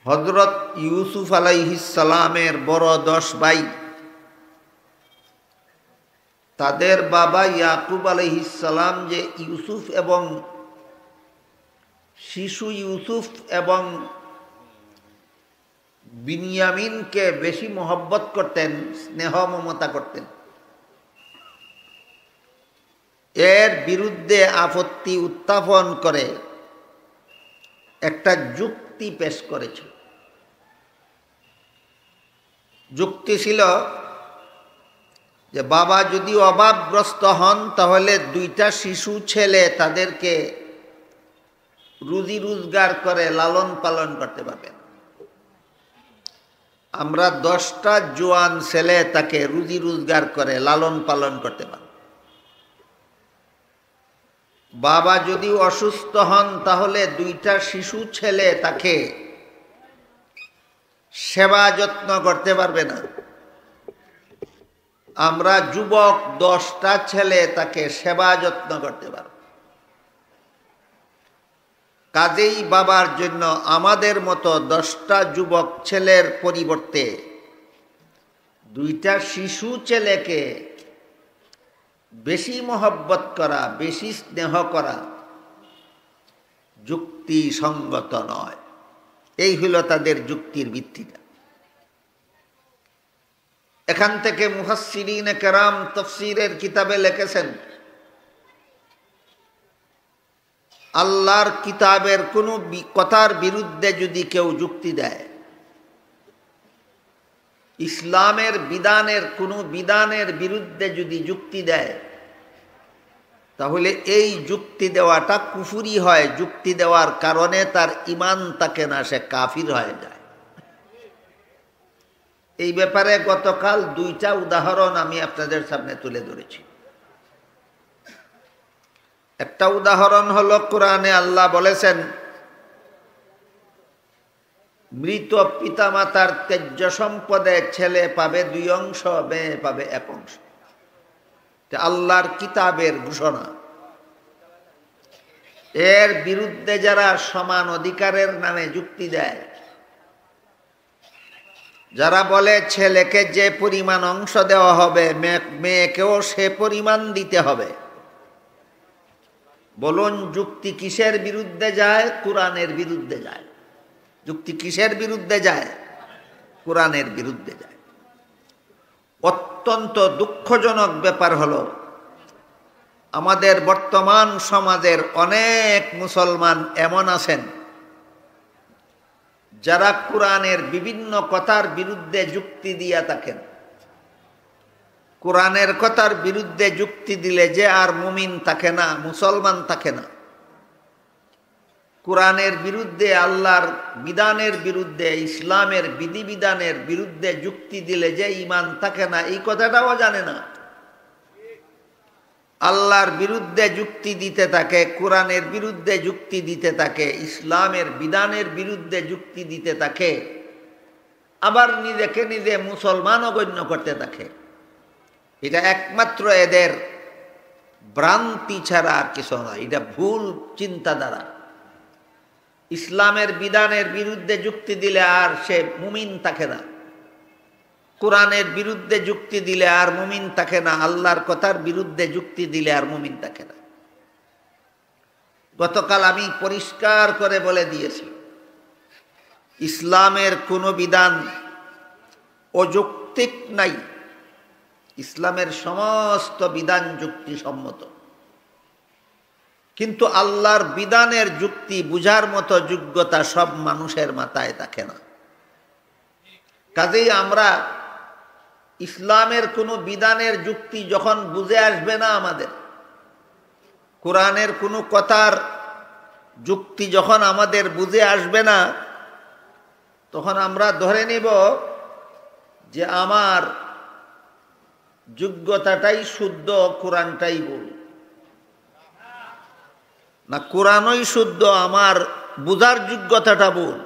হযরত ইউসুফ আলাইহিস সালামের বড় 10 ভাই, তাদের বাবা ইয়াকুব আলাইহিস সালাম যে ইউসুফ এবং শিশু ইউসুফ এবং বিনিয়ামিনকে বেশি মহব্বত করতেন, স্নেহ মমতা করতেন। এর বিরুদ্ধে আপত্তি উত্থাপন করে একটা যুক্তি পেশ করেছিল। যুক্তি ছিল যে বাবা যদি অভাবগ্রস্ত হন তাহলে 2টা শিশু ছেলে তাদেরকে রুজি রোজগার করে লালন পালন করতে পারবেন। আমরা 10টা জোয়ান ছেলে তাকে রুজি রোজগার করে লালন পালন করতে পারব। বাবা যদি অসুস্থ হন তাহলে 2টা শিশু ছেলে তাকে সেবা যত্ন করতে পারবে না। আমরা যুবক 10টা ছেলে তাকে সেবা যত্ন করতে পারব। কাজেই বাবার জন্য আমাদের মতো 10টা যুবক ছেলের পরিবর্তে 2টা শিশু ছেলেকে বেশি মহব্বত করা, বেশি স্নেহ করা যুক্তিসঙ্গত নয়। এই হলো তাদের যুক্তির ভিত্তিটা। এখান থেকে মুফাসসিরিনে কেরাম তাফসীরের কিতাবে লিখেছেন, আল্লাহর কিতাবের কোনো কথার বিরুদ্ধে যদি কেউ যুক্তি দেয়, ইসলামের বিধানের কোনো বিধানের বিরুদ্ধে যদি যুক্তি দেয়, তাহলে এই যুক্তি দেওয়াটা কুফরি হয়। যুক্তি দেওয়ার কারণে তার ঈমান থাকে না, সে কাফির হয়ে যায়। এই ব্যাপারে গতকাল 2টা উদাহরণ আমি আপনাদের সামনে তুলে ধরেছি। একটা উদাহরণ হলো, কোরআনে আল্লাহ বলেছেন মৃত পিতামাতার ত্যায্য সম্পদে ছেলে পাবে 2 অংশ, মেয়ে পাবে 1 অংশ। আল্লাহর কিতাবের ঘোষণা। এর বিরুদ্ধে যারা সমান অধিকারের নামে যুক্তি দেয়, যারা বলে ছেলেকে যে পরিমাণ অংশ দেওয়া হবে মেয়েকেও সে পরিমাণ দিতে হবে, বলুন যুক্তি কিসের বিরুদ্ধে যায়? কোরআনের বিরুদ্ধে যায়। যুক্তি কিসের বিরুদ্ধে যায়? কোরআনের বিরুদ্ধে যায়। অত্যন্ত দুঃখজনক ব্যাপার হলো, আমাদের বর্তমান সমাজের অনেক মুসলমান এমন আছেন যারা কোরআনের বিভিন্ন কথার বিরুদ্ধে যুক্তি দিয়া থাকেন। কোরআনের কথার বিরুদ্ধে যুক্তি দিলে যে আর মুমিন থাকে না, মুসলমান থাকে না। কোরআনের বিরুদ্ধে, আল্লাহর বিধানের বিরুদ্ধে, ইসলামের বিধিবিধানের বিরুদ্ধে যুক্তি দিলে যে ঈমান থাকে না, এই কথাটাও জানে না। আল্লাহর বিরুদ্ধে যুক্তি দিতে থাকে, কোরআনের বিরুদ্ধে যুক্তি দিতে থাকে, ইসলামের বিধানের বিরুদ্ধে যুক্তি দিতে থাকে, আবার নিজেকে নিজে মুসলমানও গণ্য করতে থাকে। এটা একমাত্র এদের ভ্রান্তি ছাড়া আর কিছু নয়। এটা ভুল চিন্তাধারা। ইসলামের বিধানের বিরুদ্ধে যুক্তি দিলে আর সে মুমিন থাকে না, কোরআনের বিরুদ্ধে যুক্তি দিলে আর মুমিন থাকে না, আল্লাহর কথার বিরুদ্ধে যুক্তি দিলে আর মুমিন থাকে না। গতকাল আমি পরিষ্কার করে বলে দিয়েছি, ইসলামের কোনো বিধান অযৌক্তিক নাই। ইসলামের সমস্ত বিধান যুক্তিসম্মত, কিন্তু আল্লাহর বিধানের যুক্তি বুঝার মতো যোগ্যতা সব মানুষের মাথায় থাকে না। কাজেই আমরা ইসলামের কোনো বিধানের যুক্তি যখন বুঝে আসবে না, আমাদের কোরআনের কোনো কথার যুক্তি যখন আমাদের বুঝে আসবে না, তখন আমরা ধরে নিব যে আমার যোগ্যতাটাই শুদ্ধ, কোরআনটাই ভুল। না, কোরআনই শুদ্ধ, আমার বুঝার যোগ্যতাটা ভুল।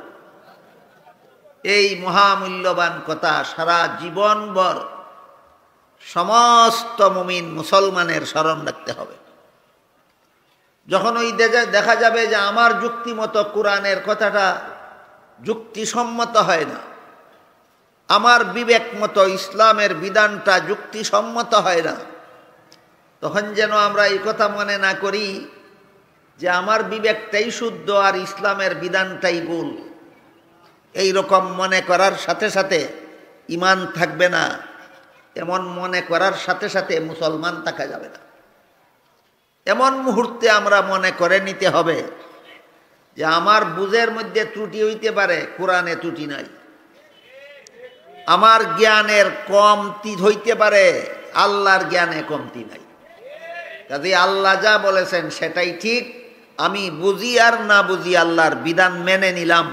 এই মহামূল্যবান কথা সারা জীবনভর সমস্ত মুমিন মুসলমানের স্মরণ রাখতে হবে। যখন ওই দেখা যাবে যে আমার যুক্তি মতো কোরআনের কথাটা যুক্তিসম্মত হয় না, আমার বিবেক মতো ইসলামের বিধানটা যুক্তিসম্মত হয় না, তখন যেন আমরা এই কথা মনে না করি যে আমার বিবেকটাই শুদ্ধ আর ইসলামের বিধানটাই ভুল। এই রকম মনে করার সাথে সাথে ঈমান থাকবে না, এমন মনে করার সাথে সাথে মুসলমান থাকা যাবে না। এমন মুহূর্তে আমরা মনে করে নিতে হবে যে আমার বুঝের মধ্যে ত্রুটি হইতে পারে, কোরআনে ত্রুটি নাই। আমার জ্ঞানের কমতি হইতে পারে, আল্লাহর জ্ঞানে কমতি নাই। কাজে আল্লাহ যা বলেছেন সেটাই ঠিক, আমি বুঝি আর না বুঝি আল্লাহর বিধান মেনে নিলাম।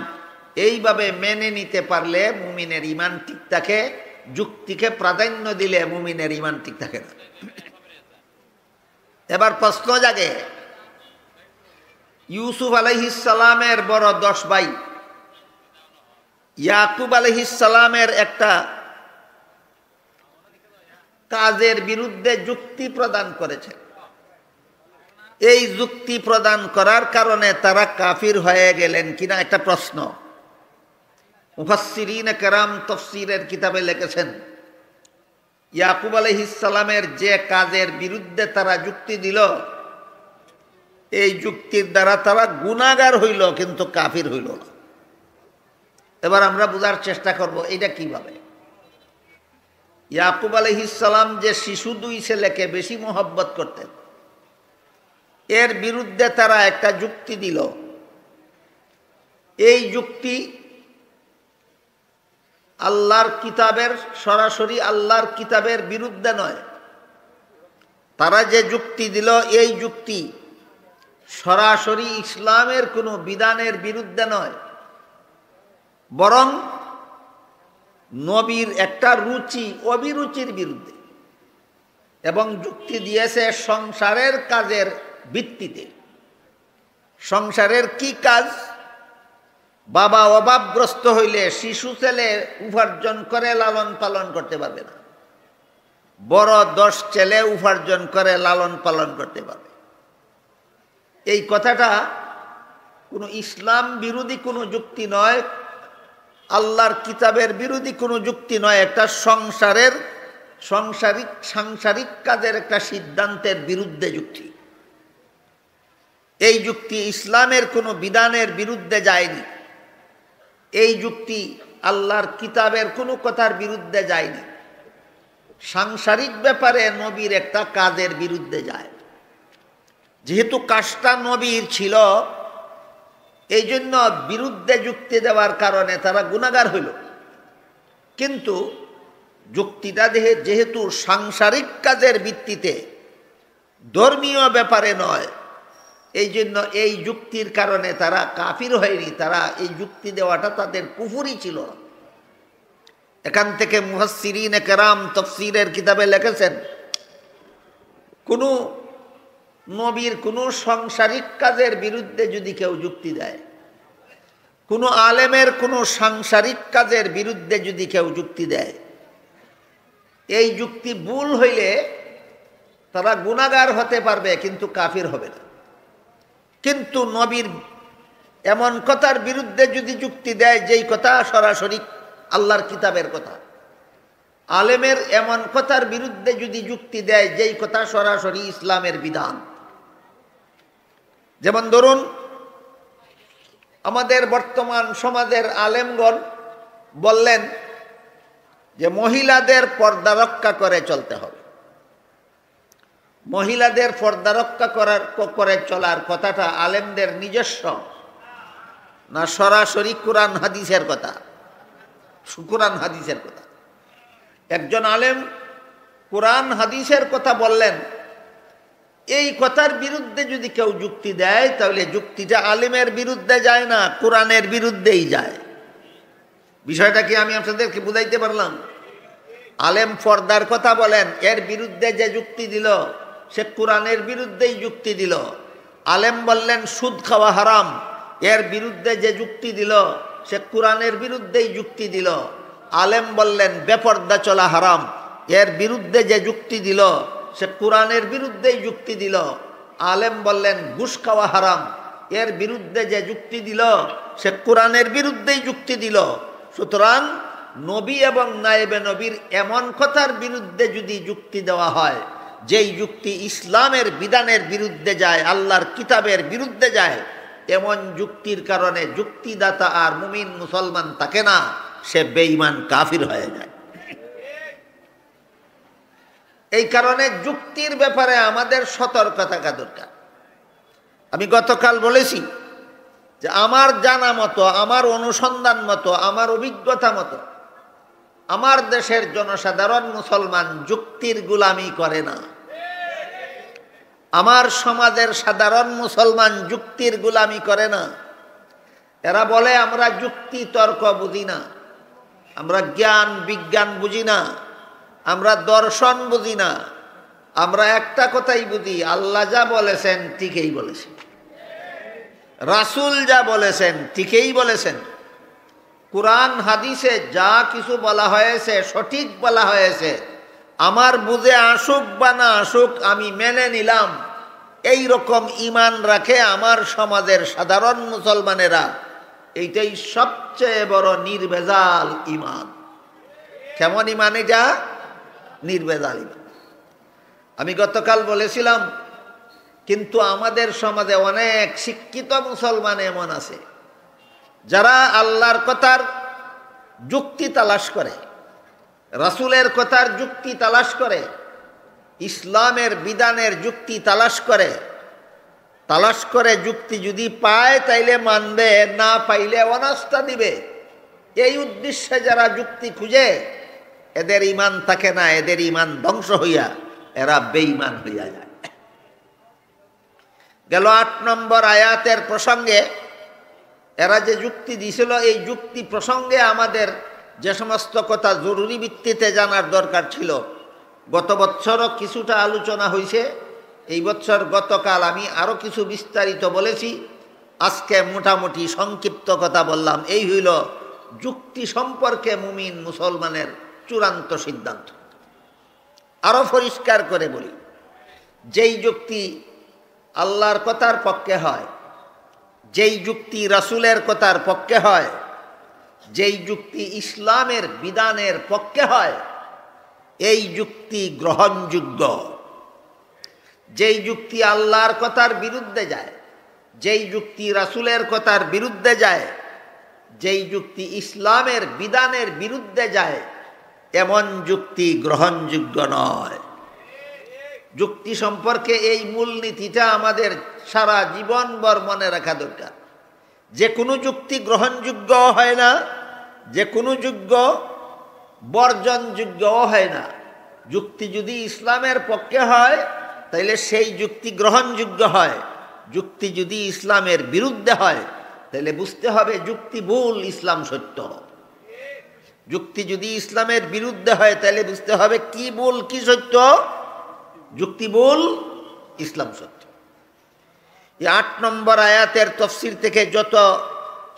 এইভাবে মেনে নিতে পারলে মুমিনের ঈমান ঠিক থাকে, যুক্তিকে প্রাধান্য দিলে মুমিনের ঈমান ঠিক থাকে না। এবার প্রশ্ন জাগে, ইউসুফ আলাইহিস সালামের বড় 10 ভাই, ইয়াকুব আলাইহিস সালামের একটা কাজের বিরুদ্ধে যুক্তি প্রদান করেছে। এই যুক্তি প্রদান করার কারণে তারা কাফির হয়ে গেলেন কিনা একটা প্রশ্ন। মুফাসসিরিন কেরাম তাফসীরের কিতাবে লিখেছেন, ইয়াকুব আলাইহিস সালামের যে কাজের বিরুদ্ধে তারা যুক্তি দিল, এই যুক্তির দ্বারা তারা গুনাহগার হইল কিন্তু কাফির হইল না। এবার আমরা বোঝার চেষ্টা করব এটা কিভাবে। ইয়াকুব আলাইহিস সালাম যে শিশু 2 ছেলেকে বেশি মহব্বত করতেন, এর বিরুদ্ধে তারা একটা যুক্তি দিল। এই যুক্তি আল্লাহর কিতাবের, সরাসরি আল্লাহর কিতাবের বিরুদ্ধে নয়। তারা যে যুক্তি দিল এই যুক্তি সরাসরি ইসলামের কোনো বিধানের বিরুদ্ধে নয়, বরং নবীর একটা রুচি অভিরুচির বিরুদ্ধে, এবং যুক্তি দিয়েছে সংসারের কাজের ভিত্তিতে। সংসারের কি কাজ? বাবা অভাবগ্রস্ত হইলে শিশু ছেলে উপার্জন করে লালন পালন করতে পারবে না, বড় 10 ছেলে উপার্জন করে লালন পালন করতে পারবে। এই কথাটা কোনো ইসলাম বিরোধী কোনো যুক্তি নয়, আল্লাহর কিতাবের বিরোধী কোনো যুক্তি নয়, একটা সাংসারিক কাজের একটা সিদ্ধান্তের বিরুদ্ধে যুক্তি। এই যুক্তি ইসলামের কোনো বিধানের বিরুদ্ধে যায়নি, এই যুক্তি আল্লাহর কিতাবের কোনো কথার বিরুদ্ধে যায়নি, সাংসারিক ব্যাপারে নবীর একটা কাজের বিরুদ্ধে যায়। যেহেতু কাজটা নবীর ছিল, এই জন্য বিরুদ্ধে যুক্তি দেওয়ার কারণে তারা গুনাহগার হইল। কিন্তু যুক্তিটা যেহেতু সাংসারিক কাজের ভিত্তিতে, ধর্মীয় ব্যাপারে নয়, এই জন্য এই যুক্তির কারণে তারা কাফির হয়নি। তারা এই যুক্তি দেওয়াটা তাদের কুফরি ছিল। এখান থেকে মুফাসসিরিন কেরাম তাফসীরের কিতাবে লিখেছেন, কোনো নবীর কোনো সাংসারিক কাজের বিরুদ্ধে যদি কেউ যুক্তি দেয়, কোনো আলেমের কোনো সাংসারিক কাজের বিরুদ্ধে যদি কেউ যুক্তি দেয়, এই যুক্তি ভুল হইলে তারা গুনাহগার হতে পারবে কিন্তু কাফির হবে না। কিন্তু নবীর এমন কথার বিরুদ্ধে যদি যুক্তি দেয় যেই কথা সরাসরি আল্লাহর কিতাবের কথা, আলেমের এমন কথার বিরুদ্ধে যদি যুক্তি দেয় যেই কথা সরাসরি ইসলামের বিধান, যেমন ধরুন আমাদের বর্তমান সমাজের আলেমগণ বললেন যে মহিলাদের পর্দা রক্ষা করে চলতে হবে। মহিলাদের পর্দা রক্ষা করে চলার কথাটা আলেমদের নিজস্ব না সরাসরি কোরআন হাদিসের কথা? কোরআন হাদিসের কথা। একজন আলেম কোরআন হাদিসের কথা বললেন, এই কথার বিরুদ্ধে যদি কেউ যুক্তি দেয় তাহলে যুক্তিটা আলেমের বিরুদ্ধে যায় না, কোরআনের বিরুদ্ধেই যায়। বিষয়টা কি আমি আপনাদেরকে বুঝাইতে পারলাম? আলেম পর্দার কথা বলেন, এর বিরুদ্ধে যে যুক্তি দিল সে কোরআনের বিরুদ্ধেই যুক্তি দিল। আলেম বললেন সুদ খাওয়া হারাম, এর বিরুদ্ধে যে যুক্তি দিল সে কোরআনের বিরুদ্ধেই যুক্তি দিল। আলেম বললেন বেপর্দা চলা হারাম, এর বিরুদ্ধে যে যুক্তি দিল সে কোরআনের বিরুদ্ধেই যুক্তি দিল। আলেম বললেন ঘুষ খাওয়া হারাম, এর বিরুদ্ধে যে যুক্তি দিল সে কোরআনের বিরুদ্ধেই যুক্তি দিল। সুতরাং নবী এবং নায়েবে নবীর এমন কথার বিরুদ্ধে যদি যুক্তি দেওয়া হয় যেই যুক্তি ইসলামের বিধানের বিরুদ্ধে যায়, আল্লাহর কিতাবের বিরুদ্ধে যায়, এমন যুক্তির কারণে যুক্তিদাতা আর মুমিন মুসলমান থাকে না, সে বেঈমান কাফির হয়ে যায়। এই কারণে যুক্তির ব্যাপারে আমাদের সতর্ক থাকা দরকার। আমি গতকাল বলেছি যে আমার জানা মতো, আমার অনুসন্ধান মতো, আমার অভিজ্ঞতা মতো আমার দেশের জনসাধারণ মুসলমান যুক্তির গোলামি করে না। আমার সমাজের সাধারণ মুসলমান যুক্তির গোলামি করে না। এরা বলে আমরা যুক্তি তর্ক বুঝি না, আমরা জ্ঞান বিজ্ঞান বুঝি না, আমরা দর্শন বুঝি না, আমরা একটা কথাই বুঝি, আল্লাহ যা বলেছেন ঠিকই বলেছেন, রাসূল যা বলেছেন ঠিকই বলেছেন, কুরআন হাদিসে যা কিছু বলা হয়েছে সঠিক বলা হয়েছে, আমার বুঝে আসুক বা না আসুক আমি মেনে নিলাম, এই রকম ঈমান রাখে আমার সমাজের সাধারণ মুসলমানেরা। এইটাই সবচেয়ে বড় নির্ভেজাল ঈমান। কেমন ঈমান এটা? নির্ভেজাল ঈমান। আমি গতকাল বলেছিলাম, কিন্তু আমাদের সমাজে অনেক শিক্ষিত মুসলমান এমন আছে যারা আল্লাহর কথার যুক্তি তালাশ করে, রাসূলের কথার যুক্তি তালাশ করে, ইসলামের বিধানের যুক্তি তালাশ করে যুক্তি যদি পায় তাইলে মানবে, না পাইলে অনাস্থা দিবে। এই উদ্দেশ্যে যারা যুক্তি খুঁজে এদের ঈমান থাকে না, এদের ঈমান ধ্বংস হইয়া এরা বেঈমান হইয়া যায়। গেল ৮ নম্বর আয়াতের প্রসঙ্গে এরা যে যুক্তি দিছিল, এই যুক্তি প্রসঙ্গে আমাদের যে সমস্ত কথা জরুরি ভিত্তিতে জানার দরকার ছিল গত বছরও কিছুটা আলোচনা হয়েছে। এই বছর গতকাল আমি আরও কিছু বিস্তারিত বলেছি, আজকে মোটামুটি সংক্ষিপ্ত কথা বললাম। এই হইল যুক্তি সম্পর্কে মুমিন মুসলমানের চূড়ান্ত সিদ্ধান্ত। আরও পরিষ্কার করে বলি, যেই যুক্তি আল্লাহর কথার পক্ষে হয়, যেই যুক্তি রাসূলের কথার পক্ষে হয়, যেই যুক্তি ইসলামের বিধানের পক্ষে হয়, এই যুক্তি গ্রহণযোগ্য। যেই যুক্তি আল্লাহর কথার বিরুদ্ধে যায়, যেই যুক্তি রাসূলের কথার বিরুদ্ধে যায়, যেই যুক্তি ইসলামের বিধানের বিরুদ্ধে যায়, এমন যুক্তি গ্রহণযোগ্য নয়। যুক্তি সম্পর্কে এই মূলনীতিটা আমাদের সারা জীবনভর মনে রাখা দরকার। যে কোনো যুক্তি গ্রহণযোগ্য হয় না, যে কোনো যুক্তি বর্জনযোগ্যও হয় না। যুক্তি যদি ইসলামের পক্ষে হয় তাইলে সেই যুক্তি গ্রহণযোগ্য হয়, যুক্তি যদি ইসলামের বিরুদ্ধে হয় তাহলে বুঝতে হবে যুক্তি ভুল, ইসলাম সত্য। যুক্তি যদি ইসলামের বিরুদ্ধে হয় তাহলে বুঝতে হবে কি ভুল কি সত্য। যুক্তি ভুল, ইসলাম সত্য। এই ৮ নম্বর আয়াতের তাফসীর থেকে যত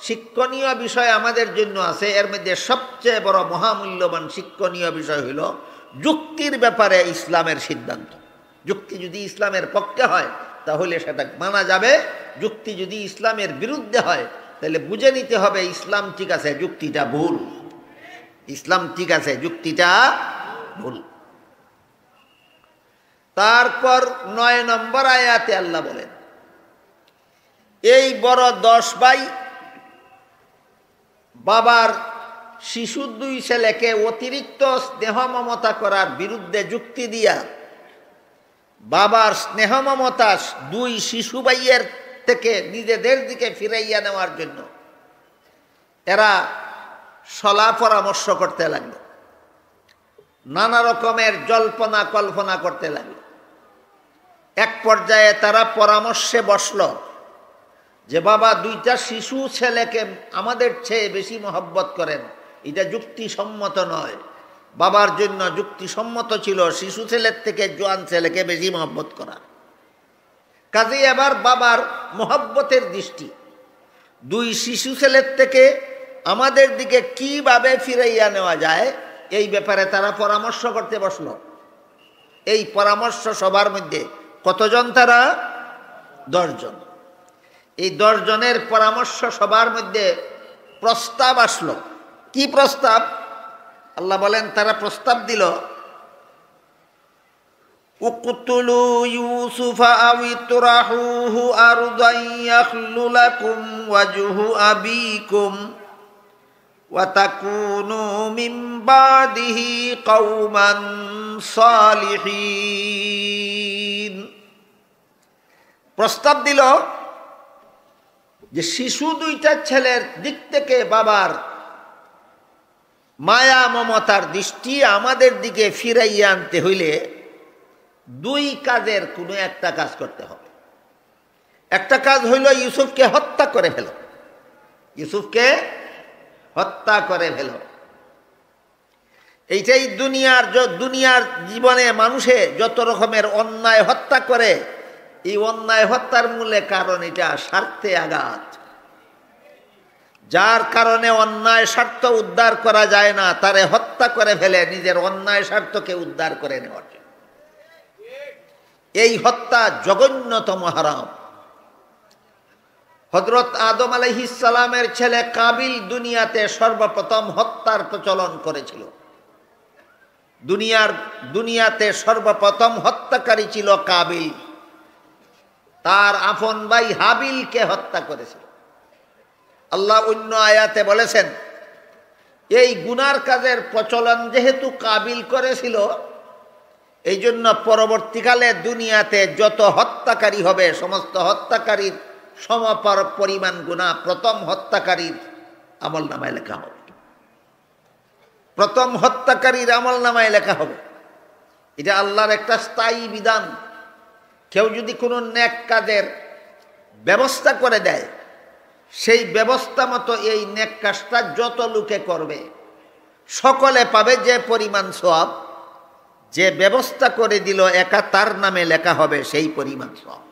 শিক্ষণীয় বিষয় আমাদের জন্য আছে, এর মধ্যে সবচেয়ে বড় মহামূল্যবান শিক্ষণীয় বিষয় হইল যুক্তির ব্যাপারে ইসলামের সিদ্ধান্ত। যুক্তি যদি ইসলামের পক্ষে হয় তাহলে সেটা মানা যাবে, যুক্তি যদি ইসলামের বিরুদ্ধে হয় তাহলে বুঝে নিতে হবে ইসলাম ঠিক আছে, যুক্তিটা ভুল। ইসলাম ঠিক আছে, যুক্তিটা ভুল। তারপর ৯ নম্বর আয়াতে আল্লাহ বলেন, এই বড় 10 ভাই বাবার শিশু 2 ছেলেকে অতিরিক্ত স্নেহ মমতা করার বিরুদ্ধে যুক্তি দিয়া বাবার স্নেহ মমতা 2 শিশু ভাইয়ের থেকে নিজেদের দিকে ফিরাইয়া নেওয়ার জন্য এরা সলা পরামর্শ করতে লাগলো, নানা রকমের জল্পনা কল্পনা করতে লাগলো। এক পর্যায়ে তারা পরামর্শে বসল যে বাবা 2টা শিশু ছেলেকে আমাদের চেয়ে বেশি মহব্বত করেন, এটা যুক্তিসম্মত নয়। বাবার জন্য যুক্তিসম্মত ছিল শিশু ছেলের থেকে জোয়ান ছেলেকে বেশি মহব্বত করা। কাজেই এবার বাবার মহব্বতের দৃষ্টি 2 শিশু ছেলের থেকে আমাদের দিকে কিভাবে ফিরাইয়া নেওয়া যায় এই ব্যাপারে তারা পরামর্শ করতে বসল। এই পরামর্শ সবার মধ্যে কতজন? তারা 10 জন। এই 10 জনের পরামর্শ সবার মধ্যে প্রস্তাব আসলো। কি প্রস্তাব? আল্লাহ বলেন তারা প্রস্তাব দিল, উকতুলু ইউসুফা আও ইতরাহুহু আরদান ইয়াখলু লাকুম ওয়াজহু আবিকুম ওয়া তাকুনু মিন বাদিহি কওমান সালিহিন। প্রস্তাব দিল যে শিশু দুইটা ছেলের দিক থেকে বাবার মায়া মমতার দৃষ্টি আমাদের দিকে ফিরাইয়া আনতে হইলে 2 কাজের কোনো একটা কাজ করতে হবে। একটা কাজ হইল ইউসুফকে হত্যা করে ফেলো, ইউসুফকে হত্যা করে ফেলো। এইটাই দুনিয়ার জীবনে মানুষে যত রকমের অন্যায় হত্যা করে, এই অন্যায় হত্যার মূলে কারণ এটা স্বার্থে আঘাত। যার কারণে অন্যায় স্বার্থ উদ্ধার করা যায় না, তারে হত্যা করে ফেলে নিজের অন্যায় স্বার্থকে উদ্ধার করে নেওয়ার জন্য। এই হত্যা জঘন্যতম হারাম। হযরত আদম আলাইহিস সালামের ছেলে কাবিল দুনিয়াতে সর্বপ্রথম হত্যার প্রচলন করেছিল। দুনিয়াতে সর্বপ্রথম হত্যাকারী ছিল কাবিল। তার আপন ভাই হাবিলকে হত্যা করেছিল। আল্লাহ অন্য আয়াতে বলেছেন, এই গুনার কাজের প্রচলন যেহেতু কাবিল করেছিল, এই জন্য পরবর্তীকালে দুনিয়াতে যত হত্যাকারী হবে, সমস্ত হত্যাকারীর পরিমাণ গুনাহ প্রথম হত্যাকারীর আমলনামায় লেখা হবে। প্রথম হত্যাকারীর আমলনামায় লেখা হবে। এটা আল্লাহর একটা স্থায়ী বিধান। কেউ যদি কোনো নেক কাজের ব্যবস্থা করে দেয়, সেই ব্যবস্থা মতো এই নেক কাজটা যত লোকে করবে সকলে পাবে যে পরিমাণ সওয়াব। যে ব্যবস্থা করে দিল একা তার নামে লেখা হবে সেই পরিমাণ সওয়াব।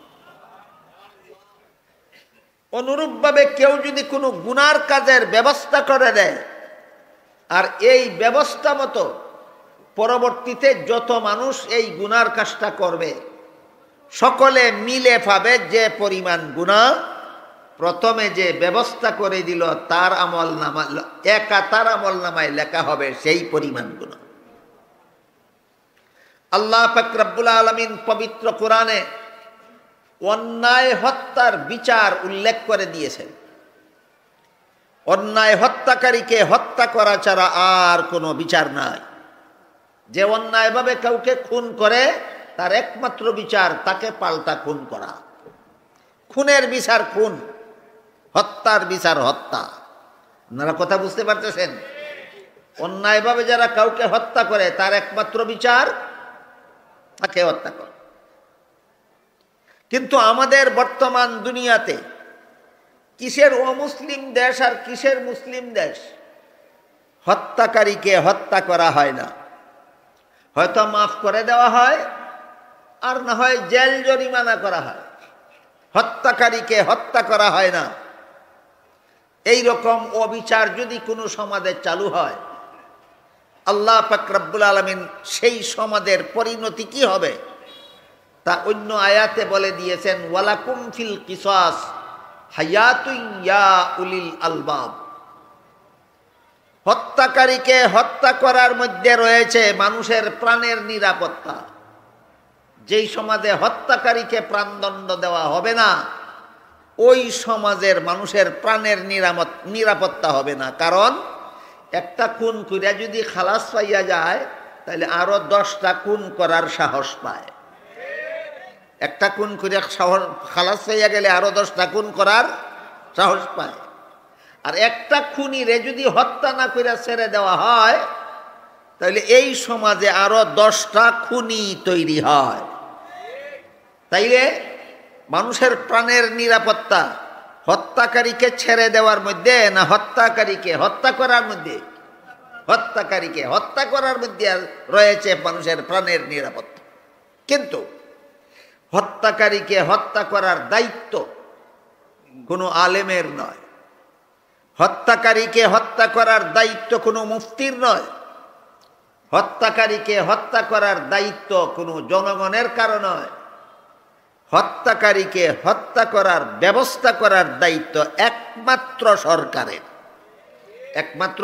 অনুরূপভাবে কেউ যদি কোনো গুনার কাজের ব্যবস্থা করে দেয়, আর এই ব্যবস্থা মতো পরবর্তীতে যত মানুষ এই গুনার কাজটা করবে সকলে মিলে পাবে যে পরিমাণ গুনাহ প্রথমে যে ব্যবস্থা করে দিল তার আমলনামা, একা তার আমলনামায় লেখা হবে সেই পরিমাণ গুনাহ। আল্লাহ পাক রব্বুল আলামিন পবিত্র কোরআনে অন্যায় হত্যার বিচার উল্লেখ করে দিয়েছেন। অন্যায় হত্যাকারীকে হত্যা করা ছাড়া আর কোনো বিচার নাই। যে অন্যায়ভাবে কাউকে খুন করে তার একমাত্র বিচার তাকে পাল্টা খুন করা। খুনের বিচার খুন, হত্যার বিচার হত্যা। আপনারা কথা বুঝতে পারতেছেন? অন্যায়ভাবে যারা কাউকে হত্যা করে তার একমাত্র বিচার তাকে হত্যা করে। কিন্তু আমাদের বর্তমান দুনিয়াতে কিসের অমুসলিম দেশ আর কিসের মুসলিম দেশ, হত্যাকারীকে হত্যা করা হয় না। হয়তো মাফ করে দেওয়া হয়, আর না হয় জেল জরিমানা করা হয়। হত্যাকারীকে হত্যা করা হয় না। এই রকম অবিচার যদি কোনো সমাজে চালু হয়, আল্লাহ পাক রব্বুল আলামিন সেই সমাজের পরিণতি কি হবে তা অন্য আয়াতে বলে দিয়েছেন, ওয়ালাকুম ফিল কিসাস হায়াতুন ইয়া উলিল আলবাব। হত্যাকারীকে হত্যা করার মধ্যে রয়েছে মানুষের প্রাণের নিরাপত্তা। যেই সমাজে হত্যাকারীকে প্রাণদণ্ড দেওয়া হবে না, ওই সমাজের মানুষের প্রাণের নিরাপত্তা হবে না। কারণ একটা খুন কইরা যদি খালাস পাইয়া যায়, তাহলে আরো 10টা খুন করার সাহস পায়। একটা খুন কইরা খালাস পাইয়া গেলে আরো 10টা খুন করার সাহস পায়। আর একটা খুনিরে যদি হত্যা না কইরা ছেড়ে দেওয়া হয়, তাহলে এই সমাজে আরো 10টা খুনি তৈরি হয়। তাইলে মানুষের প্রাণের নিরাপত্তা হত্যাকারীকে ছেড়ে দেওয়ার মধ্যে না হত্যাকারীকে হত্যা করার মধ্যে? হত্যাকারীকে হত্যা করার মধ্যে রয়েছে মানুষের প্রাণের নিরাপত্তা। কিন্তু হত্যাকারীকে হত্যা করার দায়িত্ব কোনো আলেমের নয়। হত্যাকারীকে হত্যা করার দায়িত্ব কোনো মুফতির নয়। হত্যাকারীকে হত্যা করার দায়িত্ব কোনো জনগণের কারো নয়। হত্যাকারীকে হত্যা করার ব্যবস্থা করার দায়িত্ব একমাত্র সরকারের, একমাত্র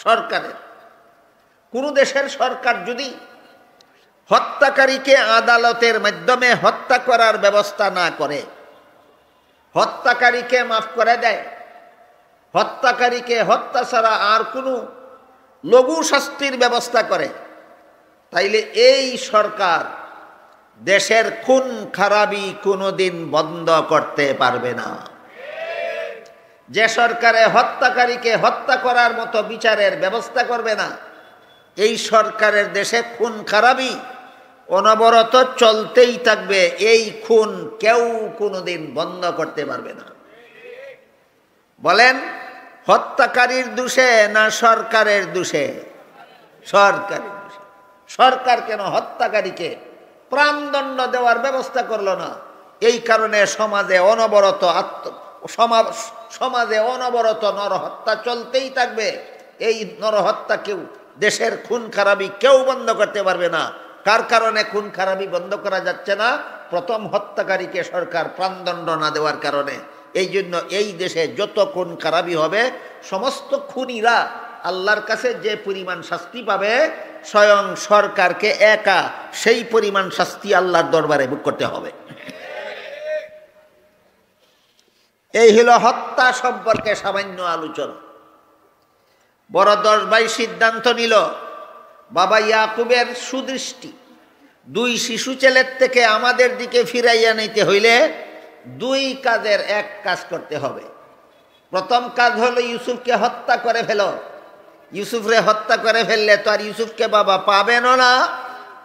সরকারের। কোন দেশের সরকার যদি হত্যাকারীকে আদালতের মাধ্যমে হত্যা করার ব্যবস্থা না করে, হত্যাকারীকে মাফ করে দেয়, হত্যাকারীকে হত্যা ছাড়া আর কোনো লঘু শাস্তির ব্যবস্থা করে, তাইলে এই সরকার দেশের খুন খারাপি কোনোদিন বন্ধ করতে পারবে না। যে সরকারে হত্যাকারীকে হত্যা করার মতো বিচারের ব্যবস্থা করবে না, এই সরকারের দেশে খুন খারাপি অনবরত চলতেই থাকবে। এই খুন কেউ কোনোদিন বন্ধ করতে পারবে না। বলেন, হত্যাকারীর দোষে না সরকারের দোষে? সরকারের দোষে। সরকার কেন হত্যাকারীকে প্রাণদণ্ড দেওয়ার ব্যবস্থা করলো না? এই কারণে সমাজে অনবরত নরহত্যা চলতেই থাকবে। এই নরহত্যা কেউ, দেশের খুন খারাপি কেউ বন্ধ করতে পারবে না। কার কারণে খুন খারাপি বন্ধ করা যাচ্ছে না? প্রথম হত্যাকারীকে সরকার প্রাণদণ্ড না দেওয়ার কারণে। এই জন্য এই দেশে যত খুন খারাপি হবে, সমস্ত খুনিরা আল্লাহর কাছে যে পরিমাণ শাস্তি পাবে, স্বয়ং সরকারকে একা সেই পরিমাণ শাস্তি আল্লাহর দরবারে ভোগ করতে হবে। এই হলো হত্যা সম্পর্কে সামান্য আলোচনা। বড় 10 ভাই সিদ্ধান্ত নিল, বাবা ইয়াকুবের সুদৃষ্টি 2 শিশু ছেলের থেকে আমাদের দিকে ফিরাইয়া নিতে হইলে 2 কাজের 1 কাজ করতে হবে। প্রথম কাজ হলো ইউসুফকে হত্যা করে ফেলো। ইউসুফরে হত্যা করে ফেললে তো আর ইউসুফকে বাবা পাবেনও না,